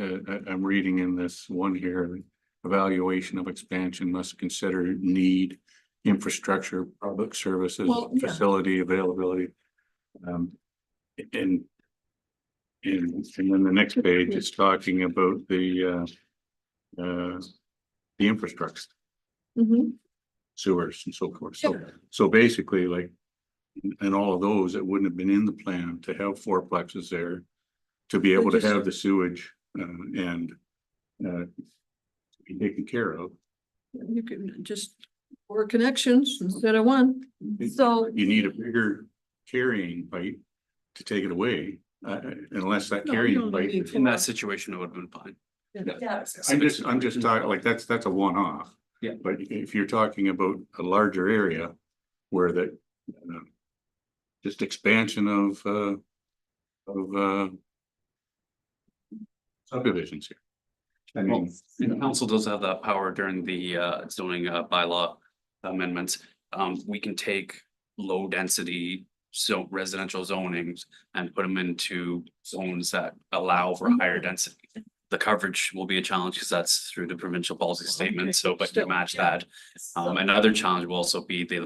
I'm reading in this one here, evaluation of expansion must consider need, infrastructure, public services, Well, yeah. facility availability. And then the next page is talking about the infrastructure, sewers and so forth. So basically, like, in all of those, it wouldn't have been in the plan to have fourplexes there, to be able to have the sewage and be taken care of. You can just 4 connections instead of 1. So You need a bigger carrying pipe to take it away, unless that No, you carrying don't pipe. need In that situation, it would have been fine. yeah, I'm just talking, like, that's a one-off. Yeah. But if you're talking about a larger area where that, just expansion of subdivisions here. I Well, mean, the council does have that power during the zoning bylaw amendments. We can take low density residential zonings and put them into zones that allow for higher density. The coverage will be a challenge because that's through the provincial policy statement, so but you match that. Another challenge will also be the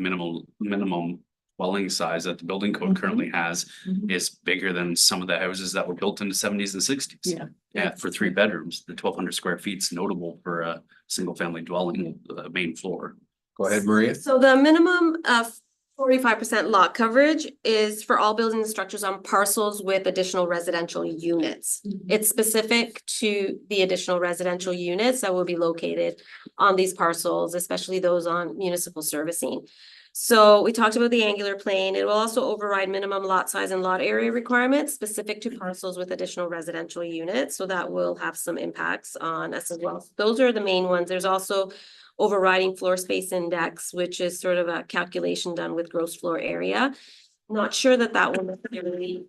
minimum dwelling size that the building code currently has is bigger than some of the houses that were built in the 70s and 60s. Yeah, for 3 bedrooms, the 1,200 square feet is notable for a single family dwelling, main floor. Go ahead, Maria. So the minimum of 45% lot coverage is for all buildings and structures on parcels with additional residential units. It's specific to the additional residential units that will be located on these parcels, especially those on municipal servicing. So we talked about the angular plane. It will also override minimum lot size and lot area requirements specific to parcels with additional residential units. So that will have some impacts on us as well. Those are the main ones. There's also overriding floor space index, which is sort of a calculation done with gross floor area. Not sure that will necessarily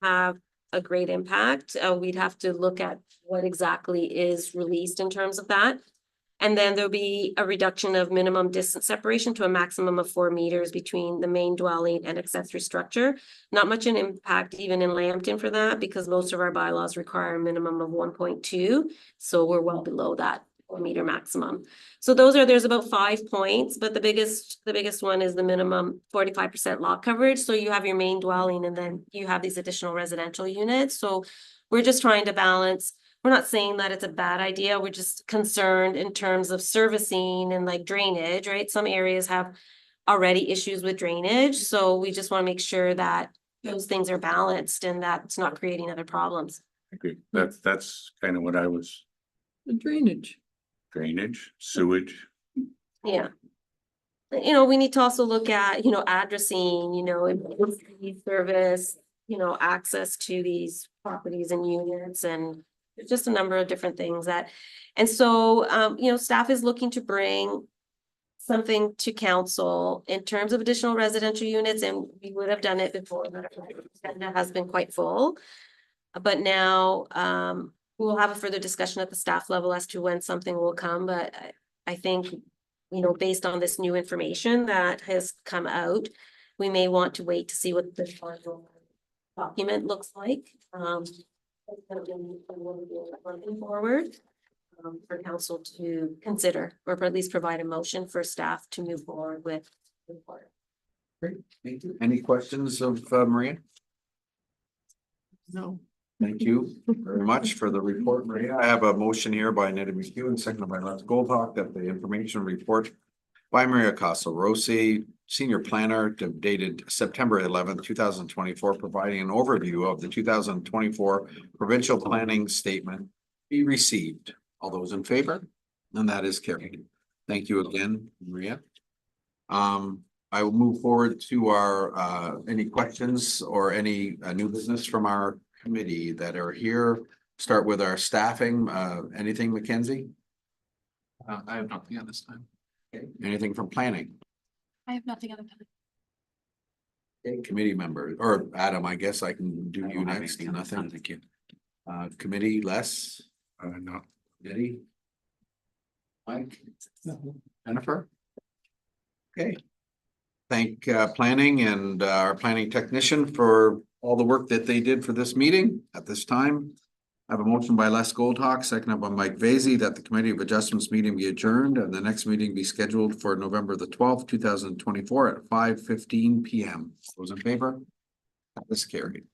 have a great impact. We'd have to look at what exactly is released in terms of that. And then there'll be a reduction of minimum distance separation to a maximum of 4 meters between the main dwelling and accessory structure. Not much an impact even in Lambton for that, because most of our bylaws require a minimum of 1.2. So we're well below that 4 meter maximum. So there's about 5 points, but the biggest one is the minimum 45% lot coverage. So you have your main dwelling and then you have these additional residential units. So we're just trying to balance. We're not saying that it's a bad idea. We're just concerned in terms of servicing and like drainage, right? Some areas have already issues with drainage. So we just want to make sure that those things are balanced and that it's not creating other problems. Okay, that's kind of what I was, The drainage. drainage, sewage. Yeah. We need to also look at, addressing, emergency service, access to these properties and units, and there's just a number of different things and so, staff is looking to bring something to council in terms of additional residential units, and we would have done it before, but our agenda has been quite full. But now, we'll have a further discussion at the staff level as to when something will come, but I think, based on this new information that has come out, we may want to wait to see what the final document looks like. Looking forward for council to consider, or at least provide a motion for staff to move forward with. Great, thank you. Any questions of Maria? No. Thank you very much for the report, Maria. I have a motion here by Nettie McEwen, seconded by Les Goldhawk, that the information report by Maria Casa-Rossi, Senior Planner, dated September 11th, 2024, providing an overview of the 2024 Provincial Planning Statement be received. All those in favor? And that is carried. Thank you again, Maria. I will move forward to our any questions or any new business from our committee that are here. Start with our staffing. Anything, Mackenzie? I have nothing at this time. Okay. Anything from planning? I have nothing other than. Okay. Committee member, or Adam, I guess I can do you next. Nothing. Thank you. Committee, Les? No. Eddie? Mike? Jennifer? Okay. Thank planning and our planning technician for all the work that they did for this meeting. At this time, I have a motion by Les Goldhawk, seconded by Mike Vasey, that the Committee of Adjustments meeting be adjourned and the next meeting be scheduled for November the 12th, 2024 at 5:15 p.m. Those in favor? That is carried.